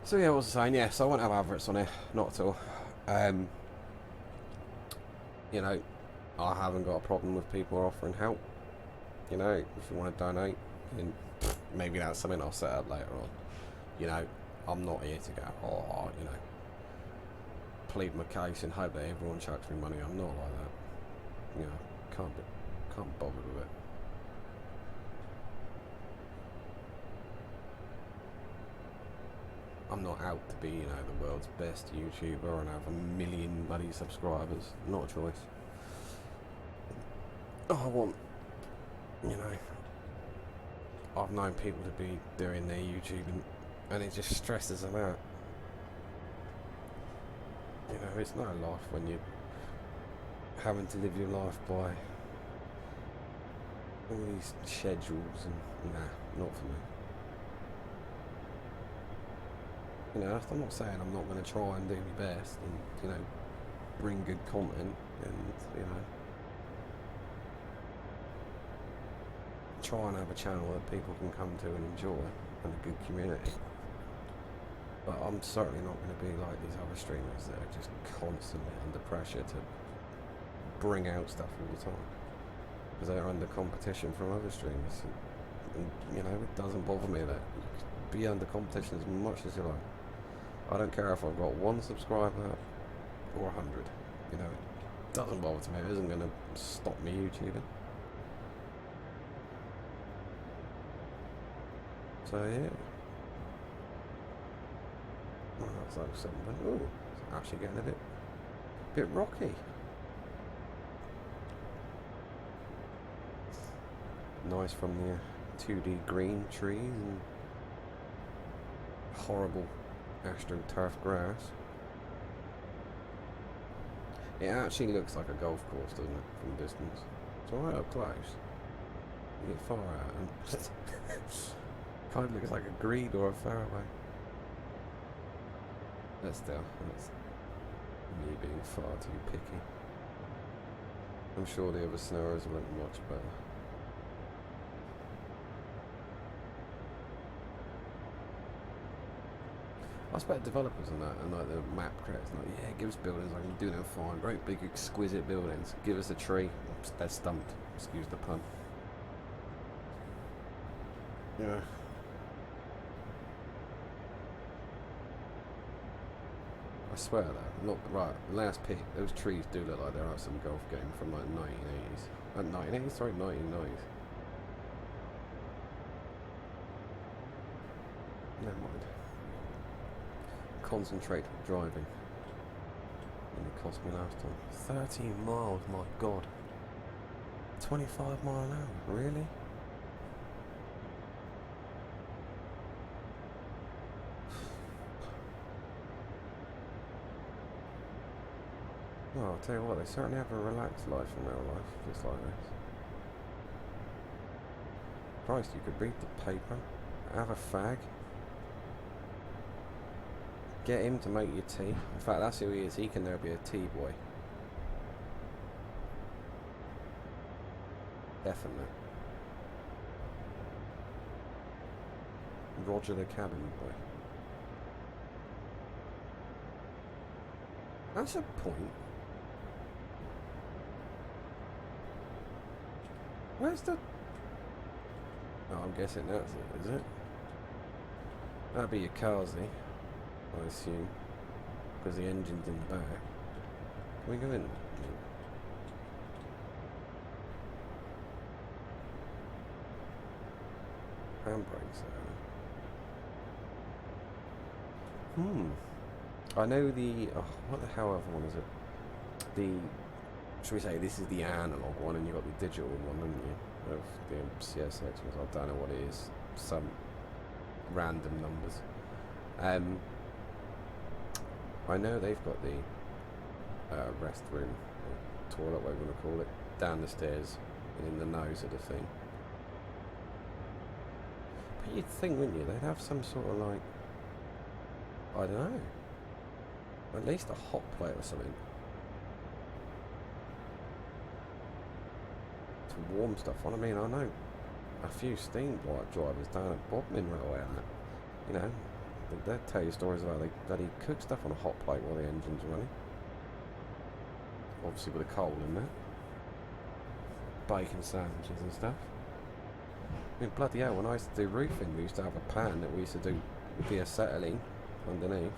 So yeah, what was I saying? Yes, I won't have adverts on here, not at all. You know, I haven't got a problem with people offering help. You know, if you want to donate, then maybe that's something I'll set up later on. You know, I'm not here to go, oh, you know, plead my case and hope that everyone chucks me money. I'm not like that. You know, can't bother with it. I'm not out to be, you know, the world's best YouTuber and have 1 million bloody subscribers. Not a choice. I want, you know, I've known people to be doing their YouTubing and it just stresses them out. You know, it's no life when you're having to live your life by all these schedules and, nah, not for me. You know, I'm not saying I'm not going to try and do my best and, you know, bring good content and, you know, try and have a channel that people can come to and enjoy and a good community. But I'm certainly not going to be like these other streamers that are just constantly under pressure to bring out stuff all the time. Because they're under competition from other streamers. And, you know, it doesn't bother me that you can be under competition as much as you like. I don't care if I've got 1 subscriber or 100. You know, it doesn't bother to me. It isn't going to stop me YouTubing. So yeah. Well, that's like something. Oh, it's actually getting a bit rocky. Nice from the 2D green trees and horrible AstroTurf grass. It actually looks like a golf course, doesn't it, from distance? It's right up close. You get far out and kind of looks like a green or a fairway. But still, that's me being far too picky. I'm sure the other snowers will look much better. I expect developers and that, and like the map creators, like, yeah, give us buildings, I can do them fine, great big exquisite buildings, give us a tree, they're stumped, excuse the pun. Yeah. I swear that, not right, last peak, those trees do look like they're out of some golf game from like 1980s. 1980s? Sorry, 1990s. Never mind. Concentrate driving. And it cost me last time. 13 miles, my god. 25 mile an hour, really? Well, I'll tell you what, they certainly have a relaxed life in real life, just like this. Christ, you could read the paper, have a fag, get him to make you tea. In fact, that's who he is. He can now be a tea boy. Definitely. Roger the cabin boy. That's a point. Where's the... Oh, I'm guessing that's it, is it? That'd be your Kazi, I assume, because the engine's in the back. Can we go in? Handbrakes there. I know the... Oh, what the hell other one is it? The... Should we say this is the analog one and you've got the digital one, haven't you? Of the CSX ones. I don't know what it is. Some random numbers. I know they've got the rest room, or toilet, whatever you want to call it, down the stairs and in the nose of the thing. But you'd think, wouldn't you, they'd have some sort of like, I don't know, at least a hot plate or something to warm stuff on. I mean, I know a few steam drivers down at Bodmin Railway and that, you know, they'd tell you stories about they bloody cook stuff on a hot plate while the engine's running. Obviously with a coal in there. Bacon sandwiches and stuff. I mean, bloody hell, when I used to do roofing, we used to have a pan that we used to do with the acetylene underneath.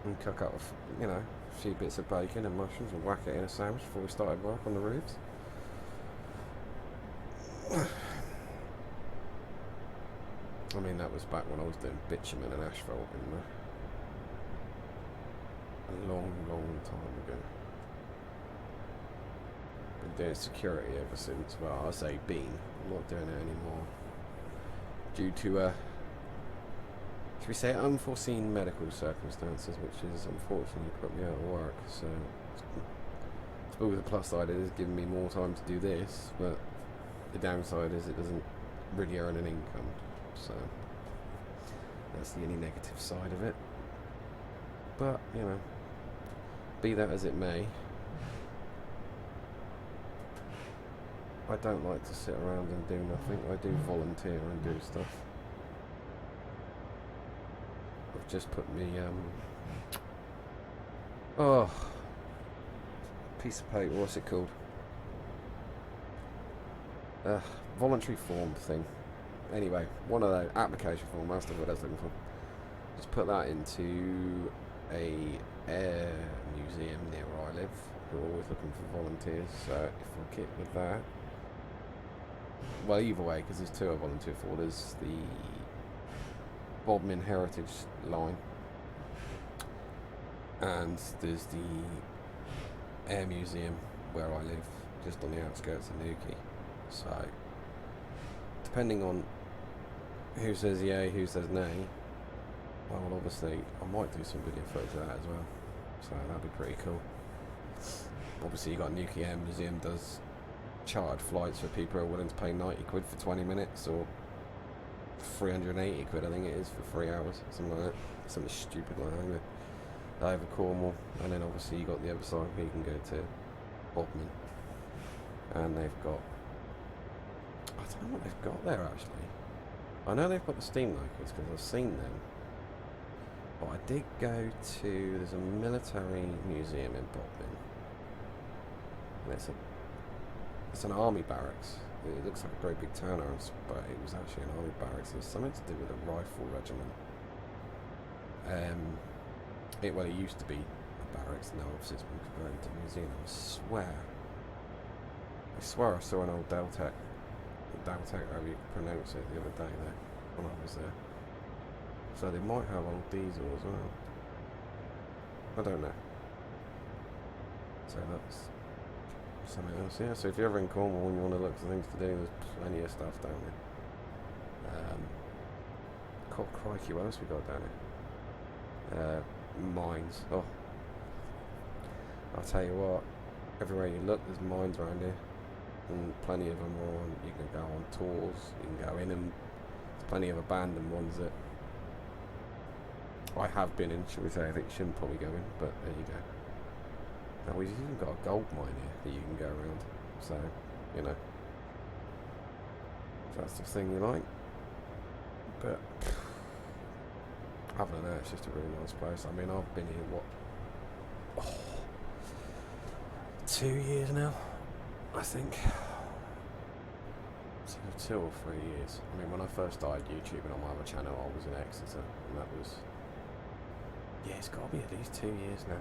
And cook up, you know, a few bits of bacon and mushrooms and whack it in a sandwich before we started work on the roofs. I mean, that was back when I was doing bitumen and asphalt in there. A long, long time ago. Been doing security ever since. Well, I say been. I'm not doing it anymore. Due to, should we say, unforeseen medical circumstances, which is unfortunately put me out of work. So, I suppose the plus side is giving me more time to do this, but the downside is it doesn't really earn an income. So, that's the only negative side of it. But, you know, be that as it may, I don't like to sit around and do nothing. I do volunteer and do stuff. I've just put me, piece of paper, what's it called? Voluntary form thing. Anyway, one of those, application form, that's the word I was looking for. Just put that into a air museum near where I live, who are always looking for volunteers, so if I get with that, well, either way, because there's two I volunteer for. There's the Bodmin Heritage Line, and there's the Air Museum where I live, just on the outskirts of Newquay. So, depending on who says yay, who says nay, well, obviously, I might do some video footage of that as well. So, that'd be pretty cool. Obviously, you got Newquay Air Museum does chartered flights for people who are willing to pay 90 quid for 20 minutes, or 380 quid, I think it is, for 3 hours, something like that. Something stupid like that, isn't it? Over Cornwall, and then obviously you got the other side where you can go to Bodmin, and they've got, I don't know what they've got there actually. I know they've got the steam locos because I've seen them, but I did go to, there's a military museum in Bodmin, and it's an army barracks. It looks like a great big townhouse, but it was actually an army barracks. There's something to do with a rifle regiment. Well, it used to be a barracks, now obviously it's been converted to a museum. I swear I saw an old Deltec, however you pronounce it, the other day there, when I was there. So they might have old diesel as well. I don't know. So that's something else, yeah. So if you're ever in Cornwall and you want to look for things to do, there's plenty of stuff down there. Crikey, what else we got down here? Mines. Oh, I'll tell you what, everywhere you look there's mines around here, and plenty of them are on, you can go on tours, you can go in them. There's plenty of abandoned ones that I have been in, shall we say. I think shouldn't probably go in, but there you go. Now we've even got a gold mine here that you can go around, so, you know, if that's the thing you like. But other than that, it's just a really nice place. I mean, I've been here, 2 years now, I think. So 2 or 3 years. I mean, when I first started YouTubing on my other channel, I was in Exeter, and that was, yeah, it's got to be at least 2 years now.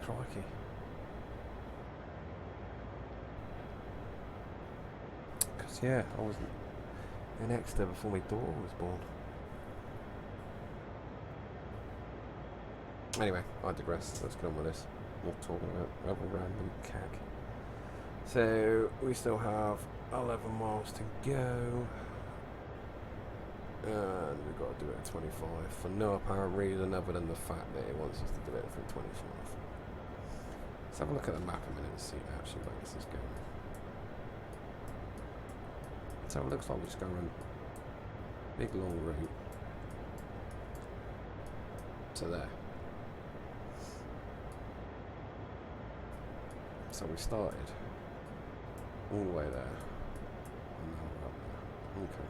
Crikey. Because yeah, I was in Exeter before my daughter was born. Anyway, I digress. Let's get on with this. Not talking about other random cack. So we still have 11 miles to go, and we've got to do it at 25 for no apparent reason other than the fact that it wants us to do it from 25. Let's have a look at the map a minute and see actually where this is going. So it looks like we're just going around a big long route to there. So we started all the way there. And now we're up there. Okay.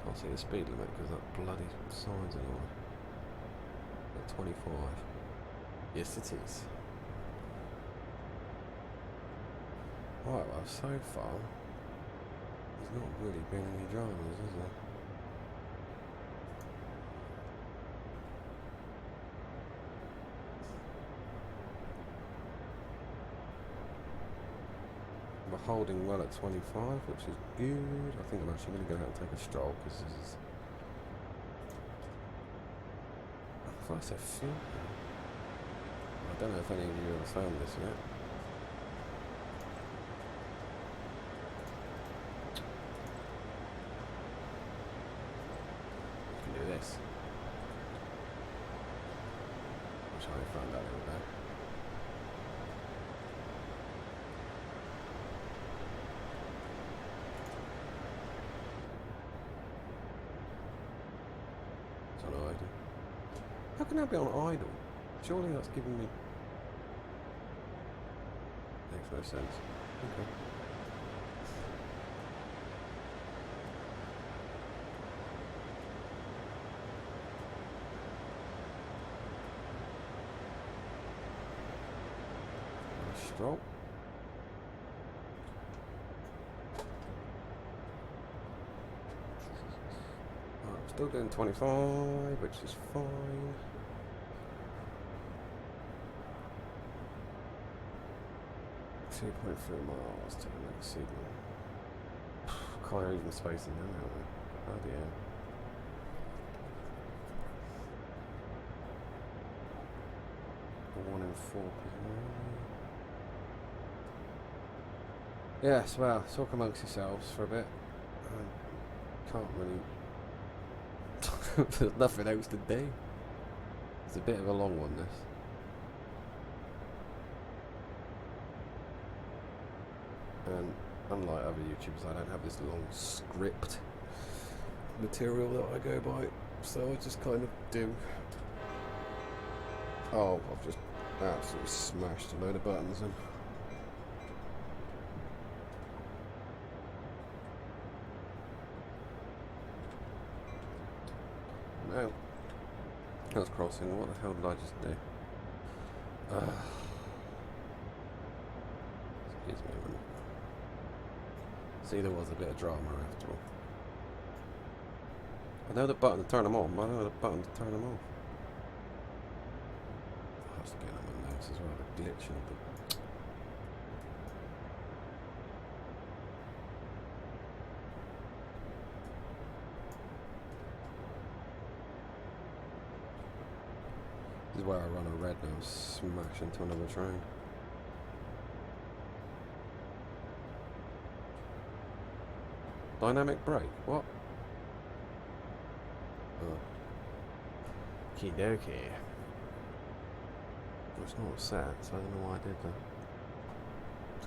Can't see the speed limit because that bloody sign's in order. At 25. Yes, it is. Right, well, so far, there's not really been any dramas, is there? We're holding well at 25, which is good. I think I'm actually going to go out and take a stroll, because this is... I thought I said fuel. I don't know if any of you have found this yet. This. Which I found out over there. It's on idle. How can that be on idle? Surely that's giving me... Makes no sense. Okay. Stroll. I'm still doing 25, which is fine. 2.3 miles to the next signal. Can't even spacing them out. Bloody hell. One in 4. Yes, well, talk amongst yourselves for a bit. I can't really... There's nothing else to do. It's a bit of a long one, this. And unlike other YouTubers, I don't have this long script material that I go by. So I just kind of do... Oh, I've just absolutely smashed a load of buttons in. No. That's crossing. What the hell did I just do? Excuse me a minute. See, there was a bit of drama after all. I know the button to turn them on, but I know the button to turn them off. I was getting on my notes as well, the glitch in the... This is where I run a red now, smash into another train. Dynamic brake? What? Oh. Okie dokie. It's not set, so I don't know why I did that.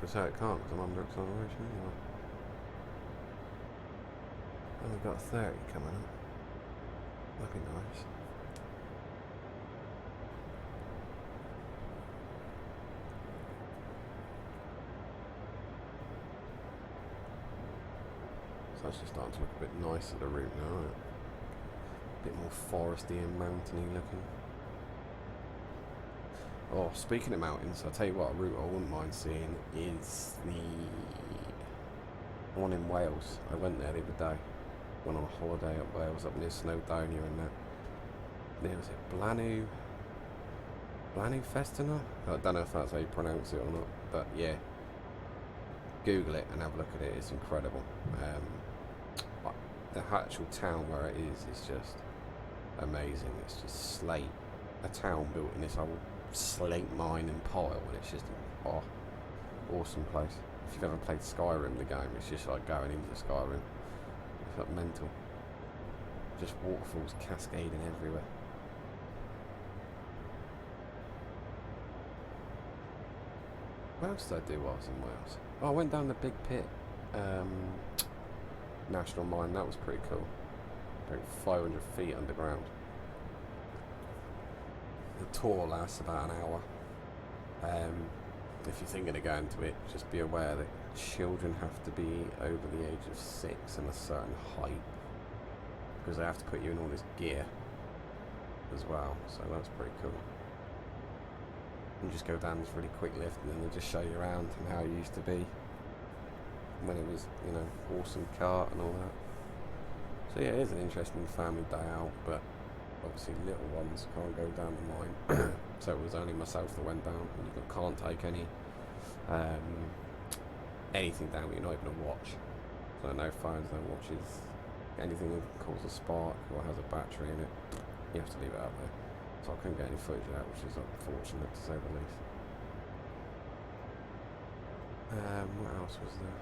So say it can't because I'm under acceleration anyway. Oh, we've got 30 coming up. That'd be nice. So it's just starting to look a bit nicer, the route now, isn't it? A bit more foresty and mountainy looking. Oh, speaking of mountains, I'll tell you what, a route I wouldn't mind seeing is the one in Wales. I went there the other day. Went on a holiday up Wales, up near Snowdonia and that. There was it Blanw Festina? I don't know if that's how you pronounce it or not, but yeah. Google it and have a look at it. It's incredible. The actual town where it is just amazing. It's just slate. A town built in this old slate mine and pile, and it's just awesome place. If you've ever played Skyrim, the game, it's just like going into Skyrim. It's like mental. Just waterfalls cascading everywhere. What else did I do while I was in Wales? Oh, I went down the Big Pit National Mine. That was pretty cool. About 500 feet underground. The tour lasts about an hour. If you're thinking of going to it, just be aware that children have to be over the age of 6 and a certain height, because they have to put you in all this gear as well. So that's pretty cool. You just go down this really quick lift and then they just show you around and how it used to be when it was, you know, horse and cart and all that. So yeah, it is an interesting family day out, but obviously little ones can't go down the mine. So it was only myself that went down, and you can't take anything down that you're not even a watch. So no phones, no watches, anything that can cause a spark or has a battery in it, you have to leave it out there. So I couldn't get any footage out, which is unfortunate to say the least. What else was there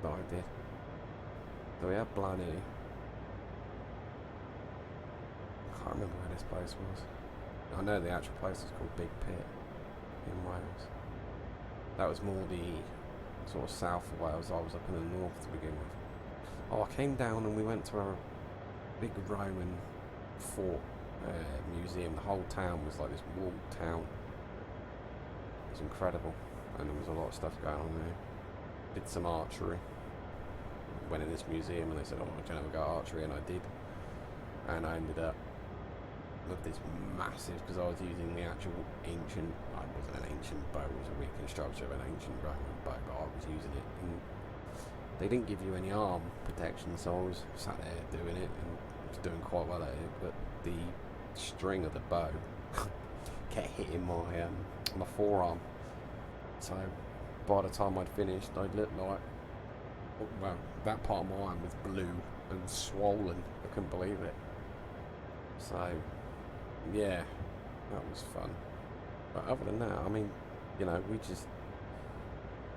that I did? So we had Blanw. I can't remember where this place was. I know the actual place is called Big Pit in Wales. That was more the sort of south of Wales. I was up in the north to begin with. Oh, I came down and we went to a big Roman fort museum. The whole town was like this walled town. It was incredible, and there was a lot of stuff going on there. Did some archery. Went in this museum and they said, "Oh, do you ever go archery?" And I did, and I ended up with this massive, because I was using the actual ancient, it wasn't an ancient bow, it was a reconstruction of an ancient Roman bow, but I was using it, and they didn't give you any arm protection, so I was sat there doing it and was doing quite well at it, but the string of the bow kept hitting my forearm. So by the time I'd finished, I looked like, well, that part of my arm was blue and swollen. I couldn't believe it. So yeah, that was fun. But other than that, I mean, you know,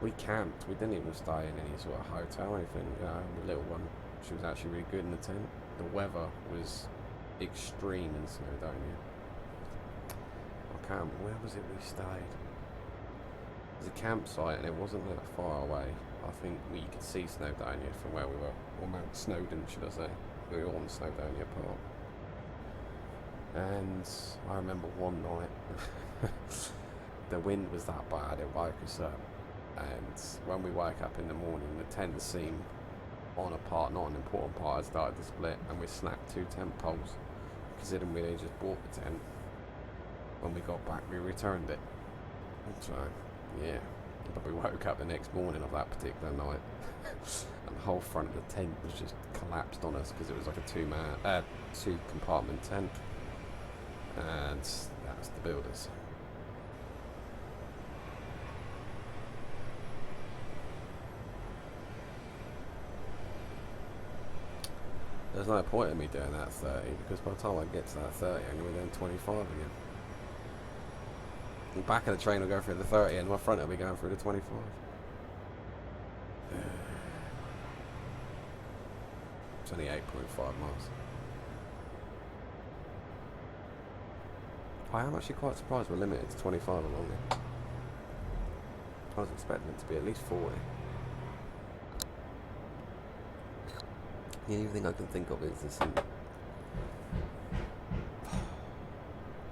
we camped. We didn't even stay in any sort of hotel or anything. You know, the little one, she was actually really good in the tent. The weather was extreme in Snowdonia. I can't remember, where was it we stayed? It was a campsite and it wasn't that far away. I think we could see Snowdonia from where we were, or Mount Snowdon should I say. We were on Snowdonia Park. And I remember one night, the wind was that bad, it woke us up. And when we woke up in the morning, the tent seemed on a part, not an important part, had started to split, and we snapped 2 tent poles. Considering we only just bought the tent, when we got back we returned it. So yeah, but we woke up the next morning of that particular night and the whole front of the tent was just collapsed on us, because it was like a 2 compartment tent, and that's the builders. There's no point in me doing that 30, because by the time I get to that 30 I'm going to be doing 25 again. The back of the train will go through the 30 and my front will be going through the 25. It's only 8.5 miles. I am actually quite surprised we're limited to 25 along there. I was expecting it to be at least 40. The only thing I can think of is this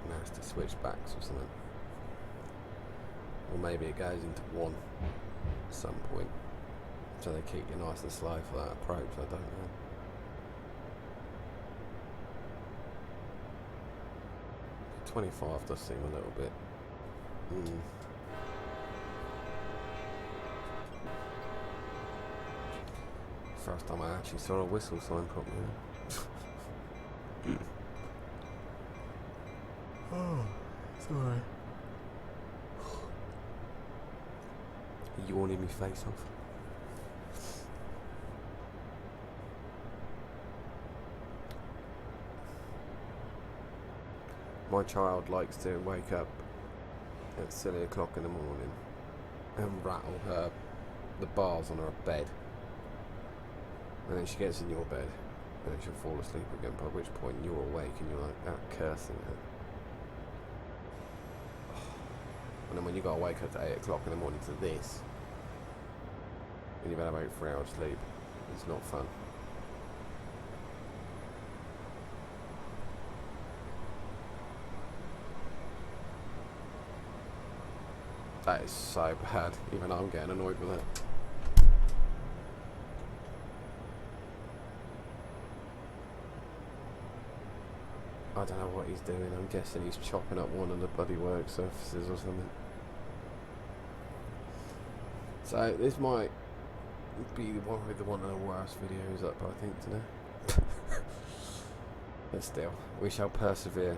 nasty switchbacks or something. Or maybe it goes into 1 at some point. So they keep you nice and slow for that approach, I don't know. The 25 does seem a little bit... First time I actually saw a whistle sign properly. Oh, sorry. Yawning me face off. My child likes to wake up at silly o'clock in the morning and rattle the bars on her bed, and then she gets in your bed and then she'll fall asleep again, by which point you're awake and you're like out cursing her. And then when you gotta wake up at 8 o'clock in the morning to this, and you've had about 3 hours sleep, it's not fun. That is so bad. Even I'm getting annoyed with it. I don't know what he's doing. I'm guessing he's chopping up one of the bloody work surfaces or something. So this might be one of the worst videos up, I think, today. But still, we shall persevere.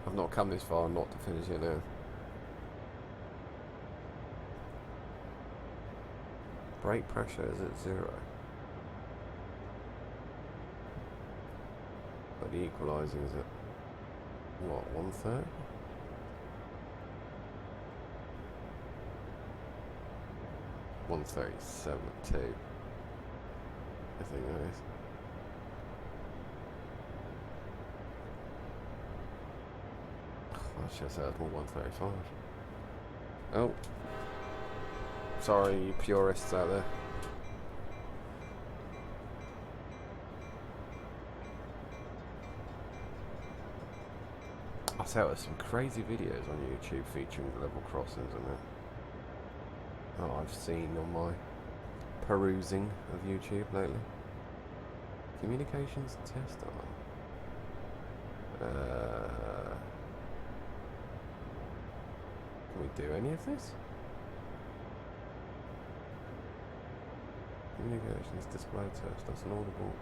I've not come this far not to finish it now. Brake pressure is at 0. But the equalising is at, what, 1/3? .137.2, I think that is. I should have said it's more 135. Oh. Sorry, you purists out there. I tell you, there's some crazy videos on YouTube featuring level crossings and that. Oh, I've seen on my perusing of YouTube lately. Communications test on. Can we do any of this? Communications display test, that's an audible.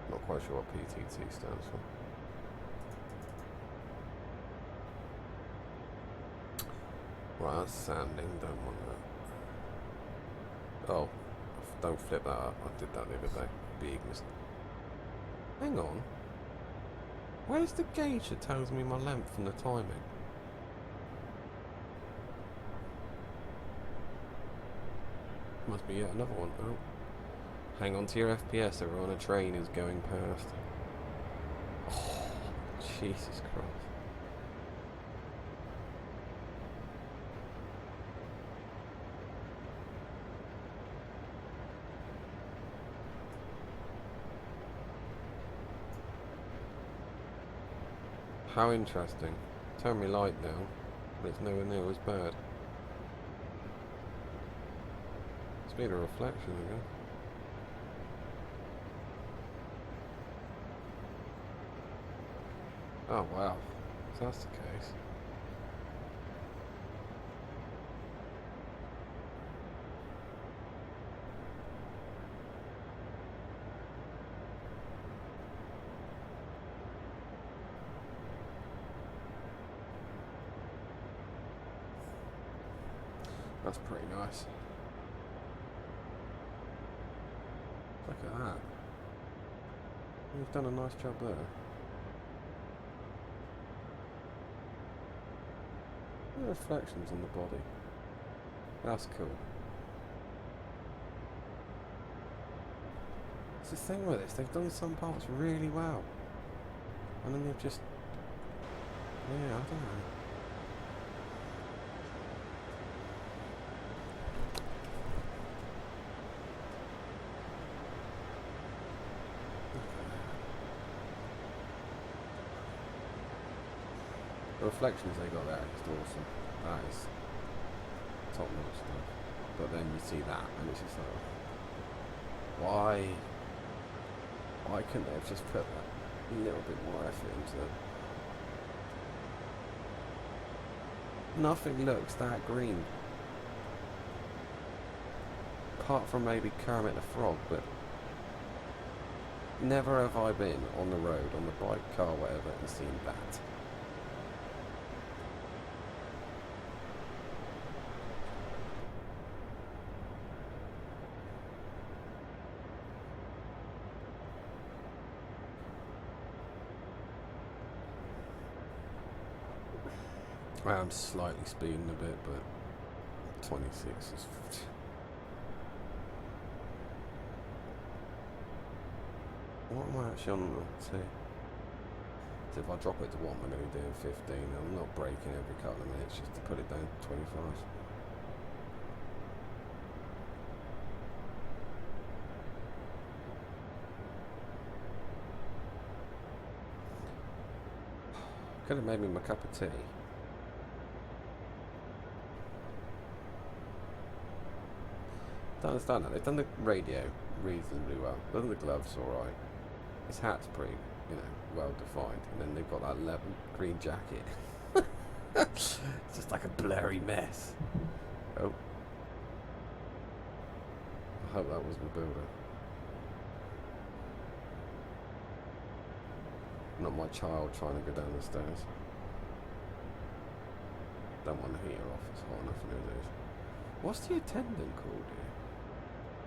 Not quite sure what PTT stands for. Right, that's sanding, don't want that. Oh, don't flip that up, I did that the other day. Big mistake. Hang on. Where's the gauge that tells me my length and the timing? Must be yet another one. Oh. Hang on to your FPS, everyone. A train is going past. Oh, Jesus Christ. How interesting. Turn me light down, but it's nowhere near as bad. Speed of reflection again. Oh wow, if that's the case. That's pretty nice. Look at that. You've done a nice job there. The reflections on the body. That's cool. It's the thing with this, they've done some parts really well. And then they've just... yeah, I don't know. The reflections they got there are just awesome. That is top notch stuff. But then you see that and it's just like, why couldn't they have just put that little bit more effort into it? Nothing looks that green. apart from maybe Kermit the Frog, but never have I been on the road, on the bike, car, whatever, and seen that. I'm slightly speeding a bit, but 26 is... What am I actually on? Let's see. So if I drop it to 1, I'm going to be doing 15. I'm not braking every couple of minutes just to put it down to 25. Could have made me my cup of tea. Don't understand that. They've done the radio reasonably well. They've done the gloves alright. His hat's pretty, you know, well defined. And then they've got that leather green jacket. It's just like a blurry mess. Oh. I hope that was the builder. Not my child trying to go down the stairs. Don't want the heater off, it's hot enough in those days. What's the attendant called here?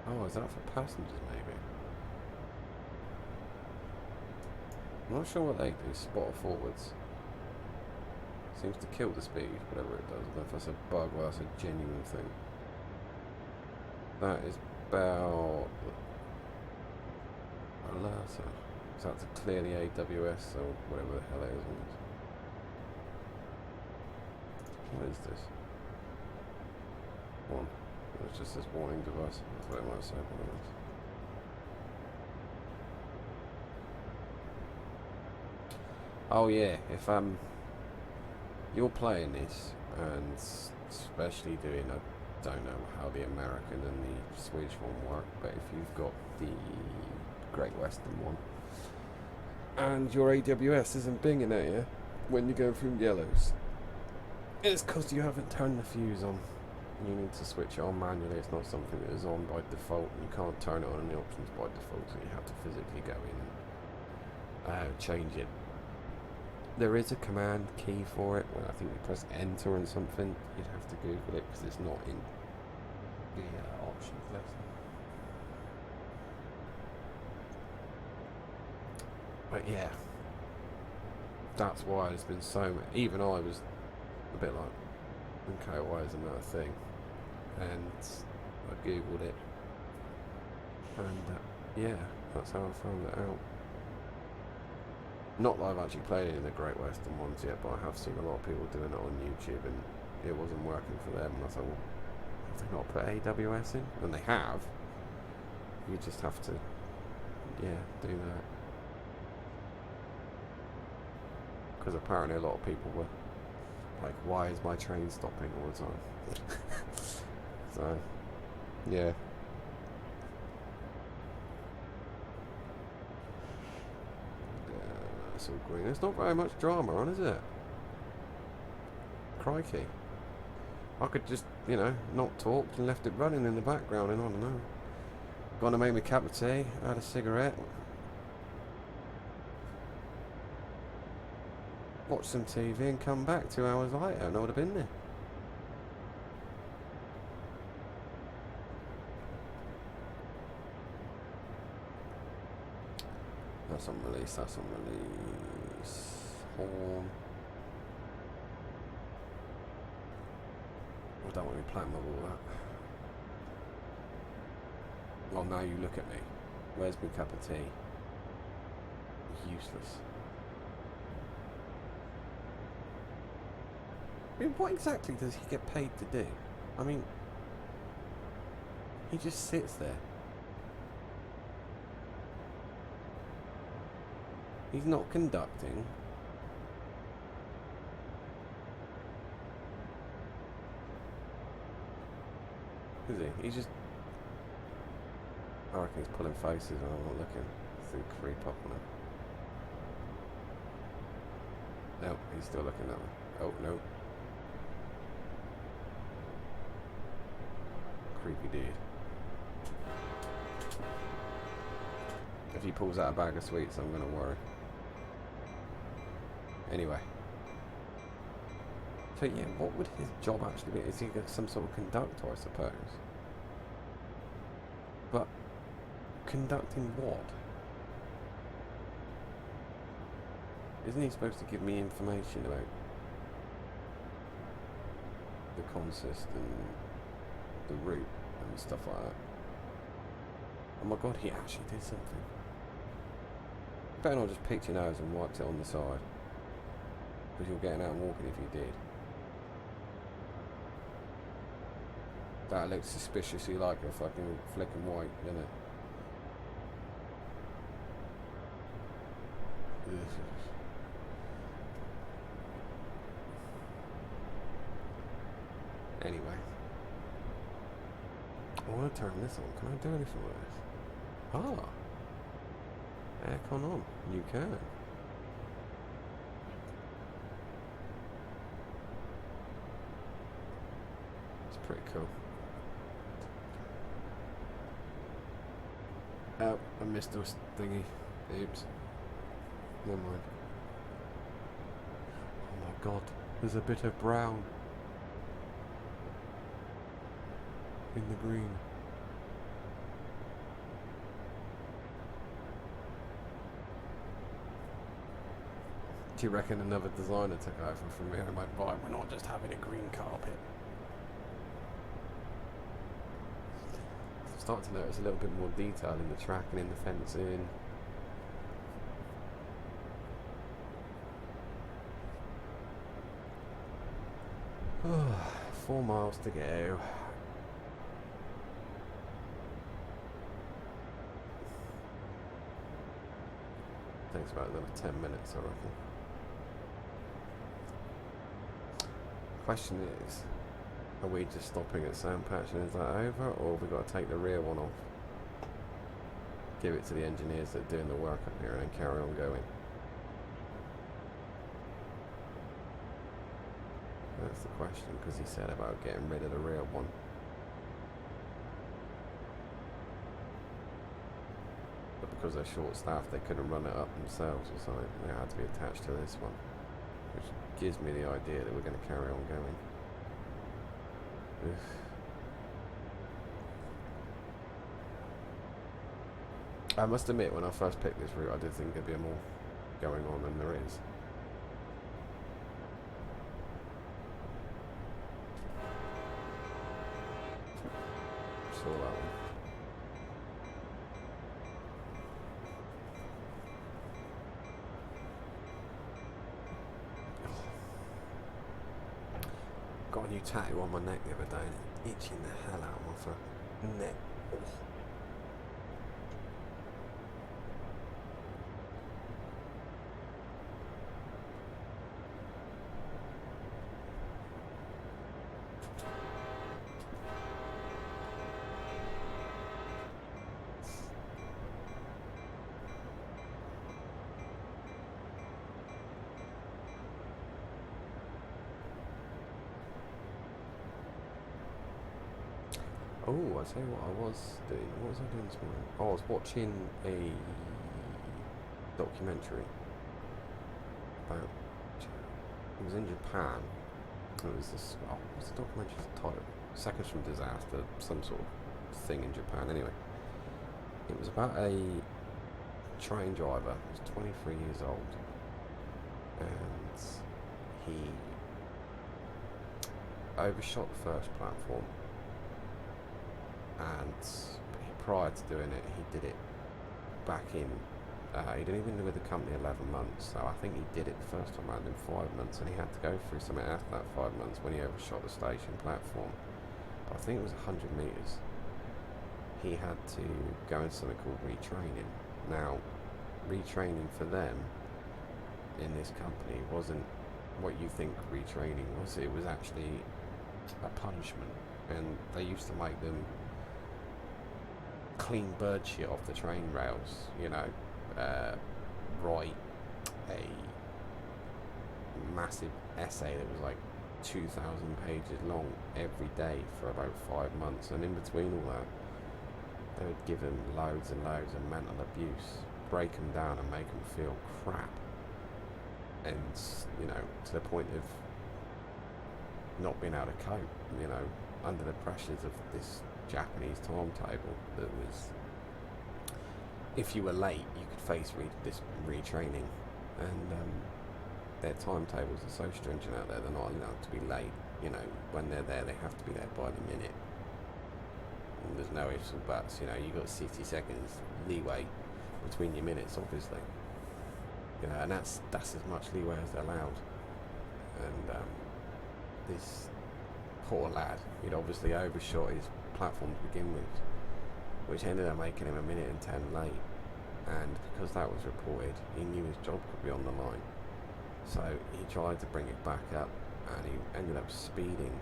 Oh, is that for passengers maybe? I'm not sure what they do, spotter forwards. Seems to kill the speed, whatever it does. I don't know if that's a bug or that's a genuine thing. That is about... alerter. Is that to clear the AWS or whatever the hell it is on this? What is this? One. It's just this warning device. That's what it might say. Oh yeah, if you're playing this, and especially doing, I don't know how the American and the Swedish one work, but if you've got the Great Western one, and your AWS isn't binging at you when you go through yellows, it's because you haven't turned the fuse on. You need to switch it on manually. It's not something that is on by default. You can't turn it on in the options by default, so you have to physically go in and change it. There is a command key for it, where I think you press enter and something. You'd have to Google it because it's not in the options list. But yeah, that's why there's been so many. Even I was a bit like, okay, why isn't that a thing? And I googled it, and yeah, that's how I found it out. Not that I've actually played any of the Great Western ones yet, but I have seen a lot of people doing it on YouTube, and it wasn't working for them. And I thought, well, have they not put AWS in? And they have. You just have to, yeah, do that. Because apparently a lot of people were like, why is my train stopping all the time? So, yeah. It's all green. There's not very much drama on, is it? Crikey. I could just, you know, not talk and left it running in the background, and I don't know. Gonna make me a cup of tea, had a cigarette. Watch some TV and come back 2 hours later, and I would have been there. That's on release, that's on release. Horn. I don't want to be playing with all that. Well, now you look at me. Where's my cup of tea? Useless. I mean, what exactly does he get paid to do? I mean, he just sits there. He's not conducting. Is he? He's just... I reckon he's pulling faces and I'm not looking. It's the creep up on him. No, he's still looking that way. Oh, no. Creepy dude. If he pulls out a bag of sweets, I'm going to worry. Anyway. So yeah, what would his job actually be? Is he some sort of conductor, I suppose? But conducting what? Isn't he supposed to give me information about the consist and the route and stuff like that? Oh my god, he actually did something. You better not just picked your nose and wiped it on the side. Because you're getting out and walking if you did. That looks suspiciously like a fucking flick and white, doesn't it? Anyway. I want to turn this on. Can I do anything with this? Ah. Aircon on. You can. It's pretty cool. Oh, I missed this thingy. Oops. Never mind. Oh my god, there's a bit of brown in the green. Do you reckon another designer took over from here and went, right, we're not just having a green carpet? I'm starting to notice a little bit more detail in the track and in the fencing. Oh, 4 miles to go. Takes about another 10 minutes, I reckon. Question is, are we just stopping at Sandpatch and is that over, or have we got to take the rear one off? Give it to the engineers that are doing the work up here and then carry on going. That's the question, because he said about getting rid of the rear one. But because they're short-staffed, they couldn't run it up themselves or something. They had to be attached to this one, which gives me the idea that we're going to carry on going. Oof. I must admit, when I first picked this route, I did think there'd be more going on than there is. Saw that one. Got a new tattoo on my neck the other day and it's itching the hell out of my fucking neck. Oh. Oh, I tell you what I was doing. What was I doing this morning? Oh, I was watching a documentary about. It was in Japan. It was this. Oh, what's the documentary title? Seconds from Disaster, some sort of thing in Japan. Anyway, it was about a train driver. He was 23 years old, and he overshot the first platform. And prior to doing it, he did it back in, he didn't even live with the company 11 months, so I think he did it the first time around in 5 months, and he had to go through something after that 5 months when he overshot the station platform. But I think it was 100 metres. He had to go into something called retraining. Now, retraining for them in this company wasn't what you think retraining was. It was actually a punishment, and they used to make them clean bird shit off the train rails, you know, write a massive essay that was like 2,000 pages long every day for about 5 months, and in between all that They would give him loads and loads of mental abuse, break him down and make him feel crap. And, you know, to the point of not being able to cope, you know, under the pressures of this Japanese timetable that was, if you were late, you could face this retraining. And their timetables are so stringent out there, they're not allowed to be late. You know, when they're there, they have to be there by the minute. And there's no ifs or buts, you know, you've got 60 seconds leeway between your minutes, obviously. You know, and that's as much leeway as they're allowed. And this poor lad, he'd obviously overshot his platform to begin with, which ended up making him 1:10 late. And because that was reported, he knew his job could be on the line. So he tried to bring it back up, and he ended up speeding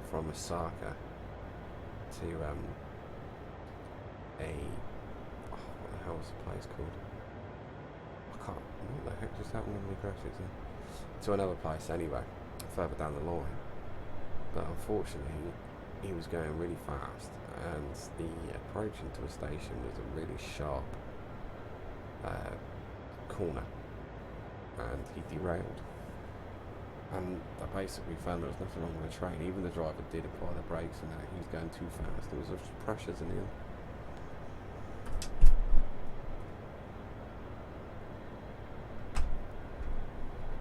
from Osaka to what the hell was the place called? What the heck just happened with my graphics then? To another place anyway, further down the line. But unfortunately, he was going really fast, and the approach into a station was a really sharp corner, and he derailed. And I basically found there was nothing wrong with the train. Even the driver did apply the brakes, and he was going too fast. There was just pressures in him.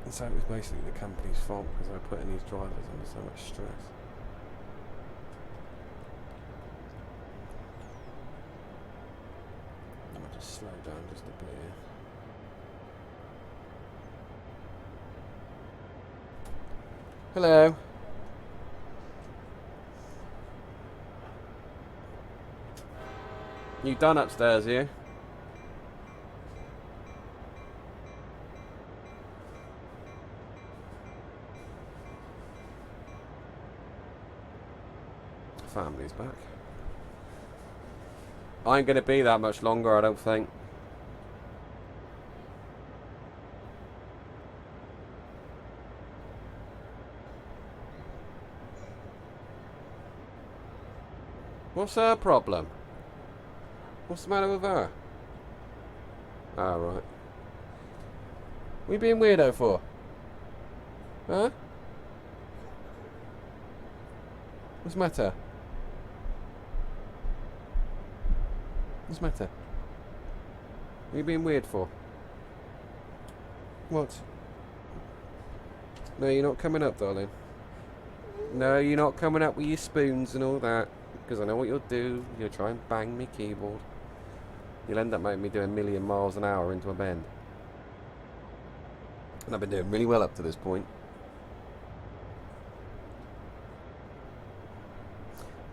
And so it was basically the company's fault because they were putting these drivers under so much stress. I'll just slow down just a bit here. Hello. You done upstairs, you? Family's back. I ain't gonna be that much longer, I don't think. What's her problem? What's the matter with her? Ah, right. What are you being weirdo for? Huh? What's the matter? What's the matter? What are you being weird for? What? No, you're not coming up, darling. No, you're not coming up with your spoons and all that. Because I know what you'll do. You'll try and bang me keyboard. You'll end up making me do 1,000,000 miles an hour into a bend. And I've been doing really well up to this point.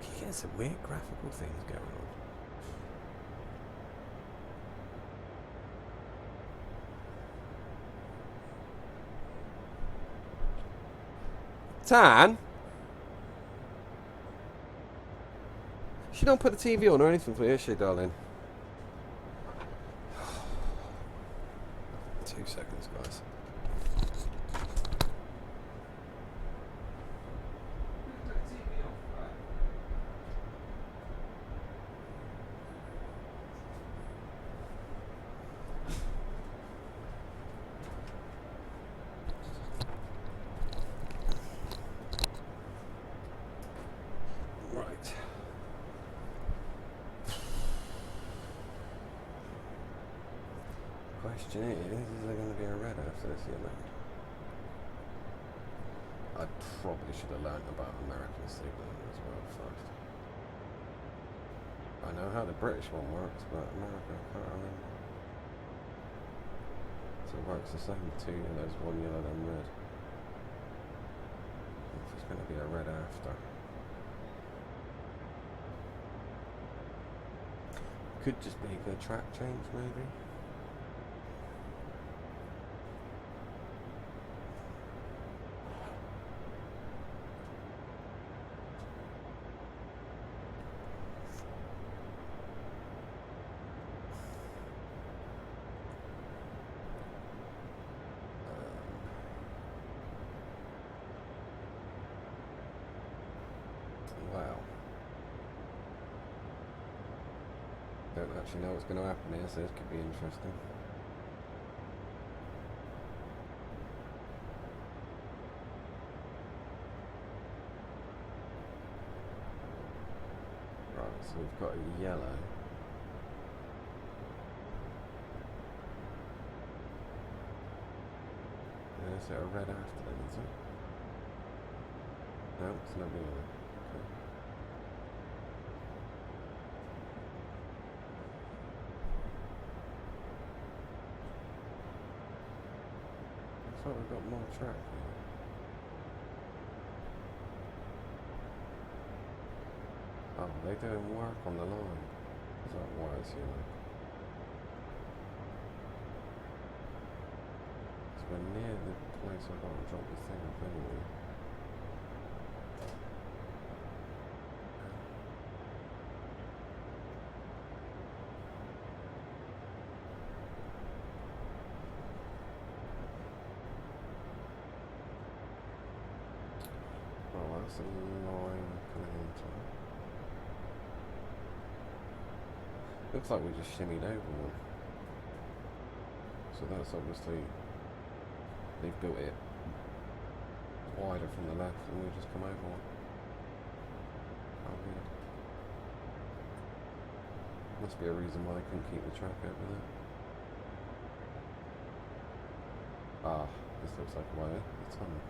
You're getting some weird graphical things going on. Tan? She don't put the TV on or anything for you, is she, darling? 2 seconds, guys. Right. Question is there going to be a red after this yellow? I probably should have learned about American signalling as well first. I know how the British one works, but American I can't remember. So it works the same, 2 yellows, 1 yellow, then red. If it's going to be a red after. Could just be the track change, maybe. Wow. Don't actually know what's going to happen here, so this could be interesting. Right, so we've got a yellow. Is it a red after then, is it? No, it's not yellow. Okay. Looks like we've got more track here. Oh, they're doing work on the line. Is that why it's yellow? So we're near the place I've got to drop the thing off anyway. Oh, that's a line coming into it. Looks like we just shimmied over one. So that's obviously, they've built it wider from the left and we just come over one. How weird. Must be a reason why they couldn't keep the track over there. Ah, this looks like a way out. The tunnel.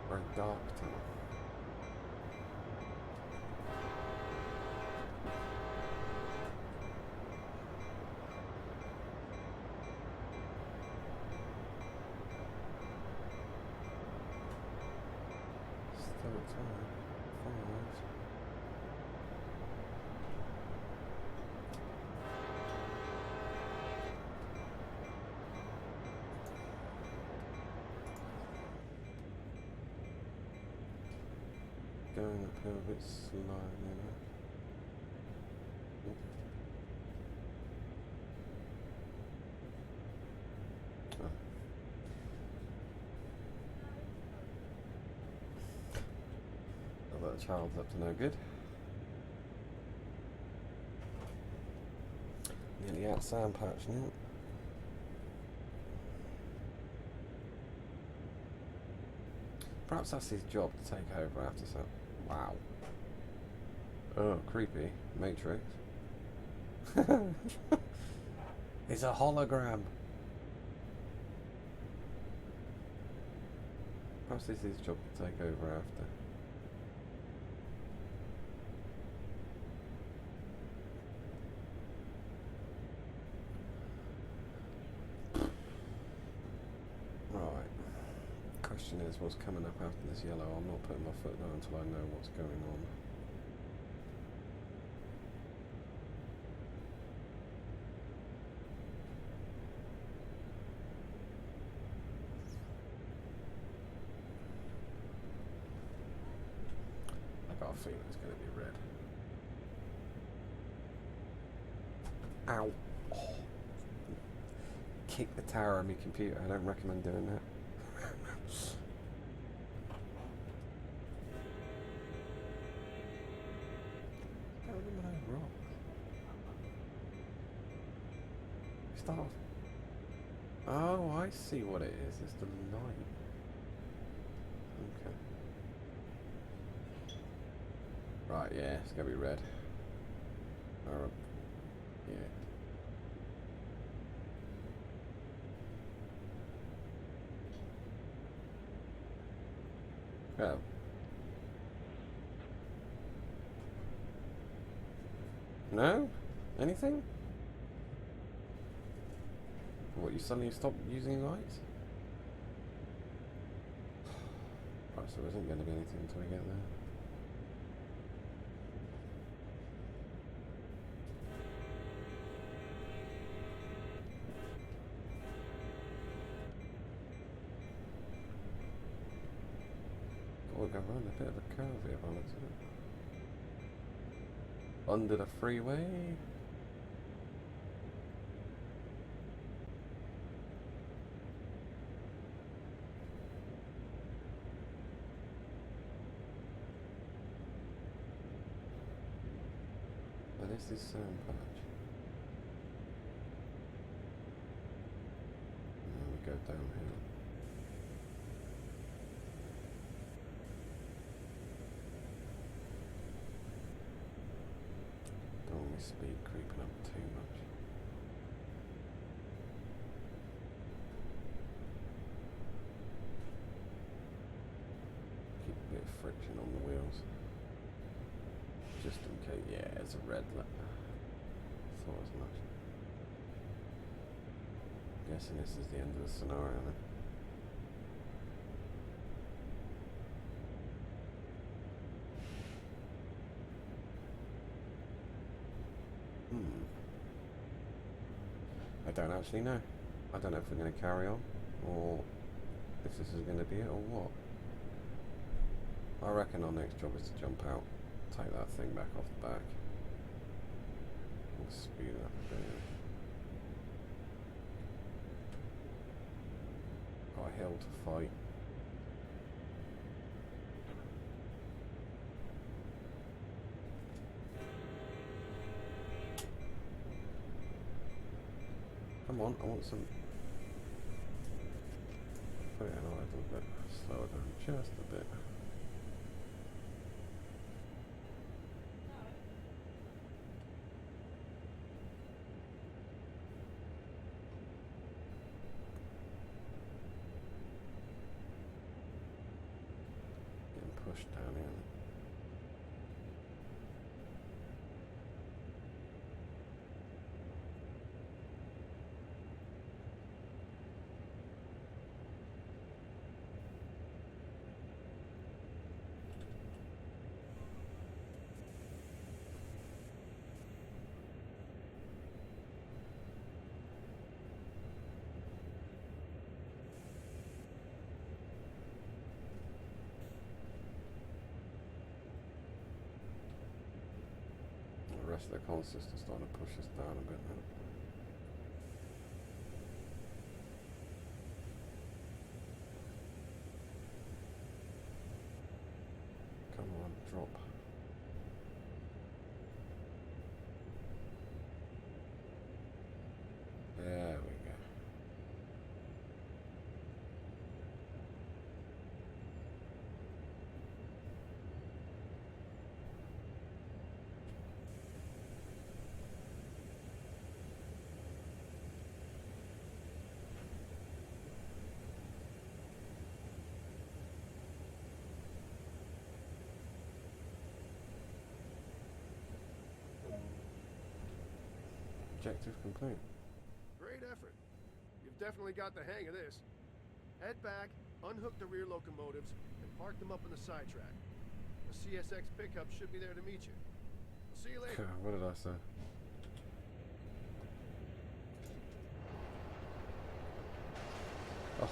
Very dark tunnel. Still a tunnel. Forward. Going uphill a bit slow, you know. Oh. I bet the child's up to no good. Nearly out sand patch now. Perhaps that's his job to take over after some. Wow. Oh, creepy. Matrix. It's a hologram. Perhaps this is his job to take over after. Right. Question is, what's coming up after this yellow? I'm not putting my foot down until I know what's going on. I got a feeling it's going to be red. Ow. Oh. Kick the tower on my computer. I don't recommend doing that. Start. Oh, I see what it is. It's the light. Okay. Right, yeah, it's gonna be red. Or, yeah. Oh. No? Anything? What, you suddenly stopped using lights? Right, so there isn't going to be anything until we get there. We'll go around a bit of a curve here by the looks of it. under the freeway. What is this sand patch? Now we go downhill. Don't want my speed creeping up too much. Keep a bit of friction on the wheels. Just in case, yeah, it's a red light. Thought as much. Guessing this is the end of the scenario then. I don't actually know. I don't know if we're going to carry on, or if this is going to be it, or what. I reckon our next job is to jump out, take that thing back off the back. We'll speed it up a bit. Got a hill to fight. Come on, I want some. Put it in a little bit. Slow it down just a bit. Getting pushed down here. The rest of the consist is starting to push us down a bit now. Come on, drop. There we go. Objective complete. Great effort. You've definitely got the hang of this. Head back, unhook the rear locomotives, and park them up on the sidetrack. The CSX pickup should be there to meet you. I'll see you later. What did I say? Oh.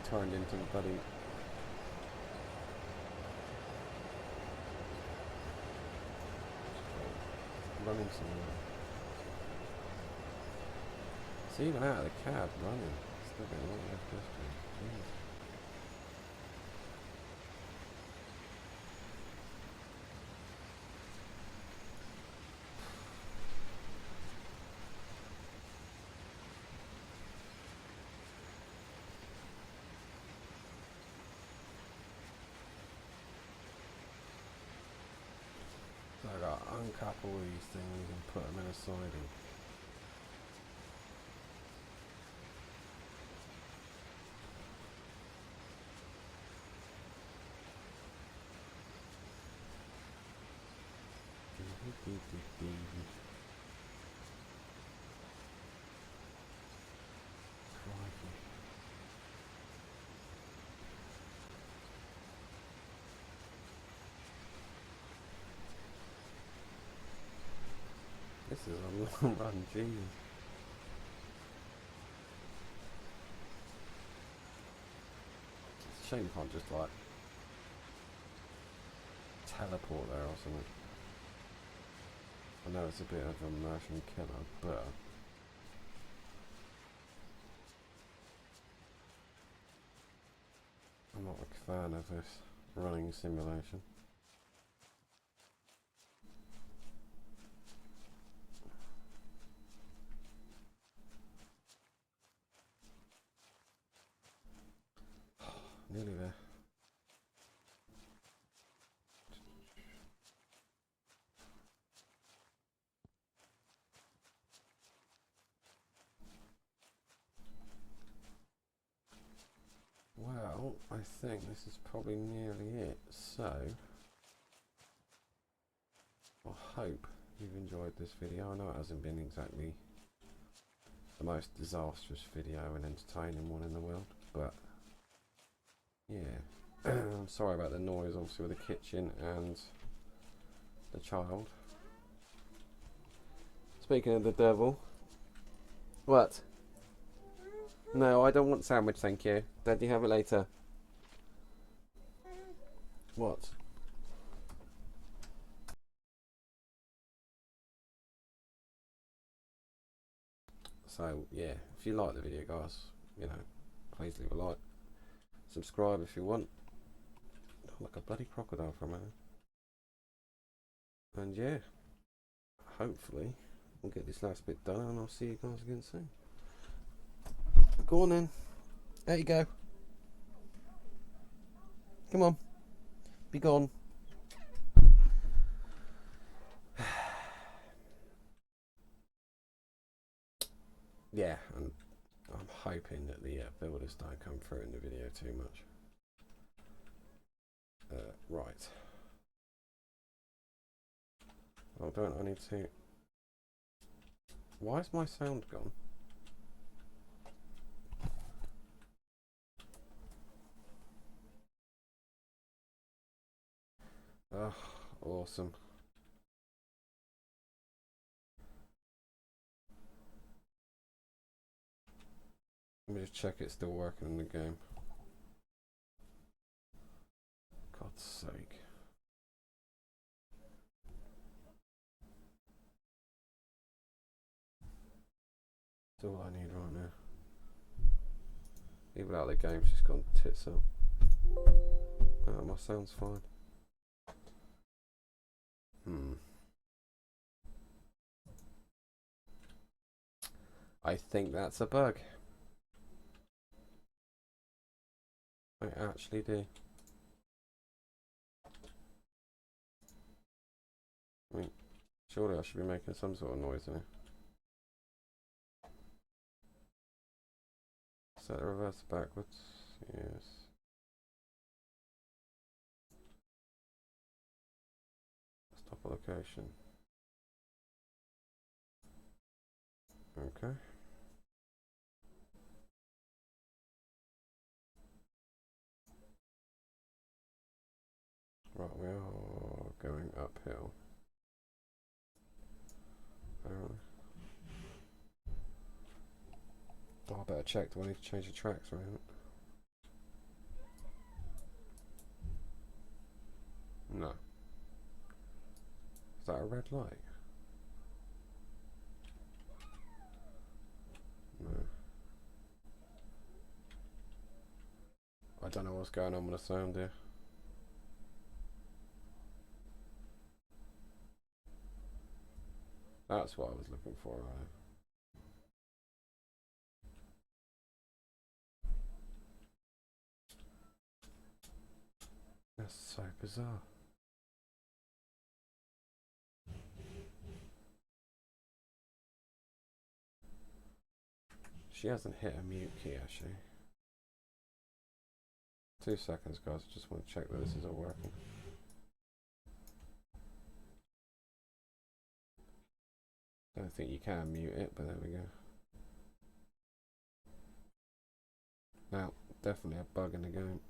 Turned into the bloody running somewhere. See, even out of the cab running. Still got a lot left yesterday. Jeez. So I got to uncouple these things and put them in a siding. Crikey. This is a long run, Jesus. It's a shame you can't just like teleport there or something. I know it's a bit of a immersion killer, but I'm not a fan of this running simulation. Nearly there. Well, I think this is probably nearly it, so I hope you've enjoyed this video. I know it hasn't been exactly the most disastrous video and entertaining one in the world, but yeah. I'm sorry about the noise, obviously, with the kitchen and the child. Speaking of the devil, what? No, I don't want sandwich, thank you. Daddy, have it later. What? So, yeah, if you like the video, guys, you know, please leave a like. Subscribe if you want. Like a bloody crocodile for a minute. And yeah, hopefully we'll get this last bit done and I'll see you guys again soon. Go on then. There you go. Come on. Be gone. Yeah, and I'm hoping that the builders don't come through in the video too much. Right. Oh, don't I need to... Why is my sound gone? Oh, awesome. Let me just check it's still working in the game. God's sake. That's all I need right now. Even out the game's just gone tits up. Oh, my sound's fine. I think that's a bug. I actually do. I mean, surely I should be making some sort of noise in it. Set the reverse backwards. Yes. Stop location. Okay. Right, we are going uphill. Oh, I better check. Do I need to change the tracks or anything? No. Is that a red light? No. I don't know what's going on with the sound here. That's what I was looking for, right? That's so bizarre. She hasn't hit a mute key, has she? 2 seconds, guys. I just want to check that this is all working. Don't think you can mute it, but there we go. Now, definitely a bug in the game.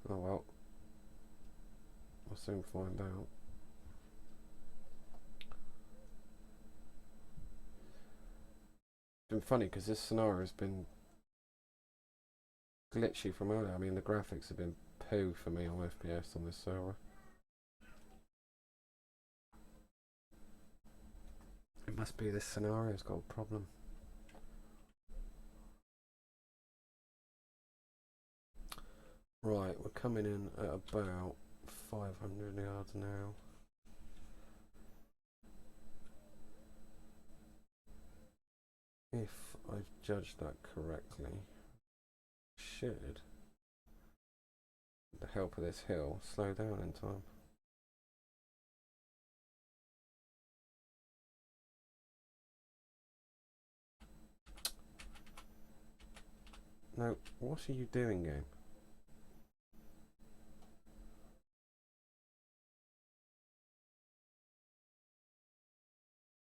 Oh well. We'll soon find out. been funny because this scenario has been glitchy from earlier. I mean, the graphics have been poo for me on FPS on this server. It must be this scenario's got a problem. Right, we're coming in at about 500 yards now. If I've judged that correctly, should, with the help of this hill, slow down in time. No, what are you doing, game?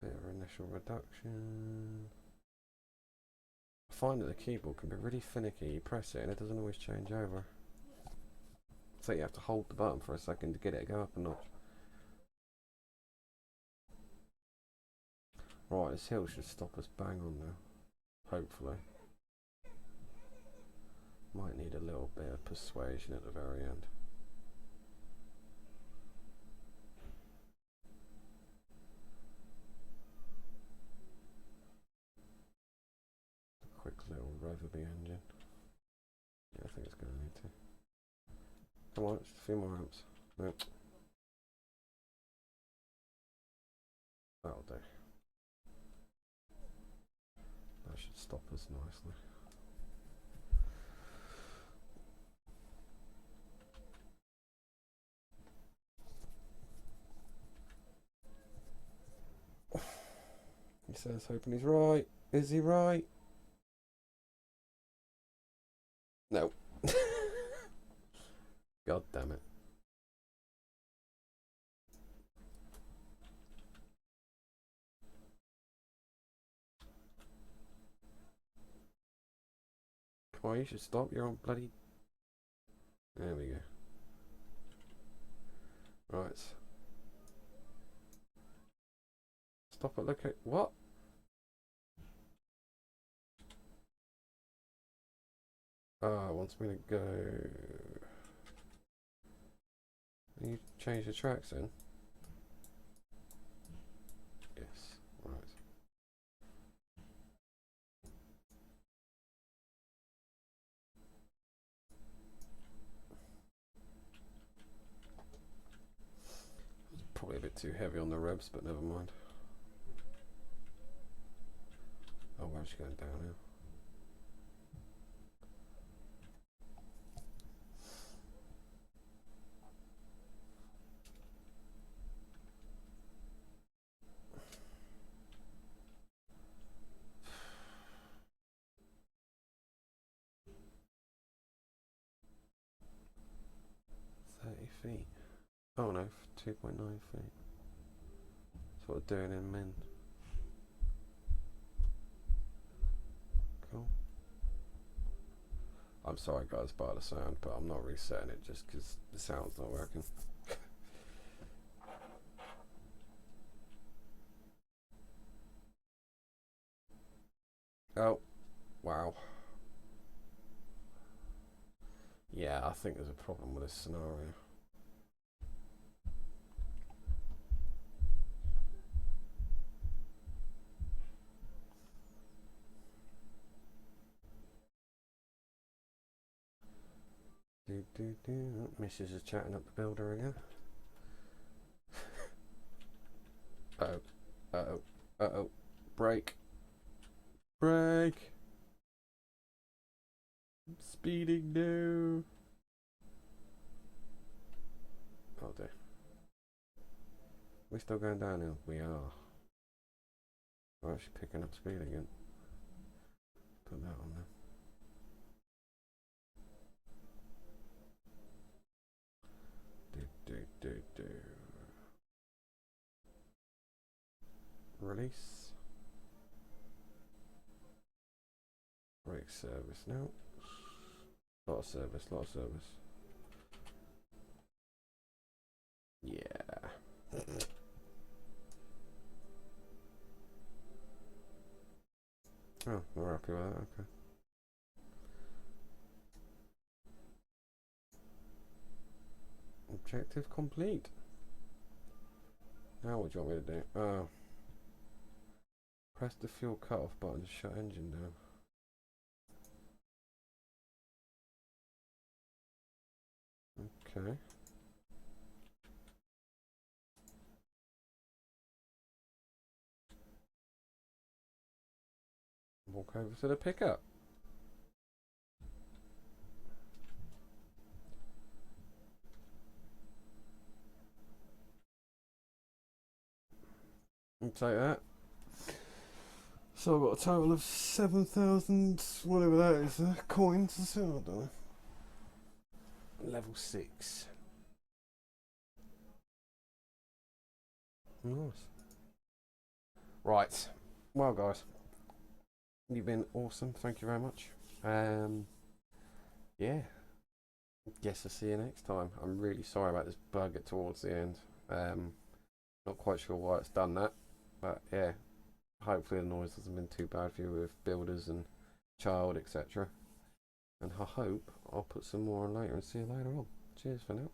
Bit of initial reduction. I find that the keyboard can be really finicky. You press it and it doesn't always change over. So you have to hold the button for a second to get it to go up a notch. Right, this hill should stop us bang on now. Hopefully. Might need a little bit of persuasion at the very end. A quick little rev of the engine. Yeah, I think it's going to need to. Come on, just a few more amps. Nope. That'll do. That should stop us nicely. He says, hoping he's right. Is he right? No. God damn it. Come on, you should stop. You're on bloody... There we go. Right. Stop it, look at... What? Ah, it wants me to go... You change the tracks in? Yes, right. It's probably a bit too heavy on the revs, but never mind. Oh, we're actually going down now. Feet. Oh no, 2.9 feet. That's what we're doing in min. Cool. I'm sorry guys about the sound, but I'm not resetting it just because the sound's not working. Oh, wow. Yeah, I think there's a problem with this scenario. Mrs. is chatting up the builder again. Uh-oh. Uh-oh. Uh-oh. Brake. Brake. I'm speeding now. Oh dear. We're still going downhill. We are. We're actually picking up speed again. Put that on there. Do. Release. Brake service now. Lot of service, lot of service. Yeah. Oh, we're happy with that, okay. Objective complete. Now what do you want me to do? Oh. Press the fuel cut-off button to shut engine down. Okay. Walk over to the pickup. And take that. So I've got a total of 7,000, whatever that is, coins to sell, don't I? Level 6. Nice. Right. Well, guys, you've been awesome. Thank you very much. Yeah. Guess I'll see you next time. I'm really sorry about this bug towards the end. Not quite sure why it's done that, but yeah. Hopefully the noise hasn't been too bad for you with builders and child, etc. And I hope I'll put some more on later and see you later on. Cheers for now.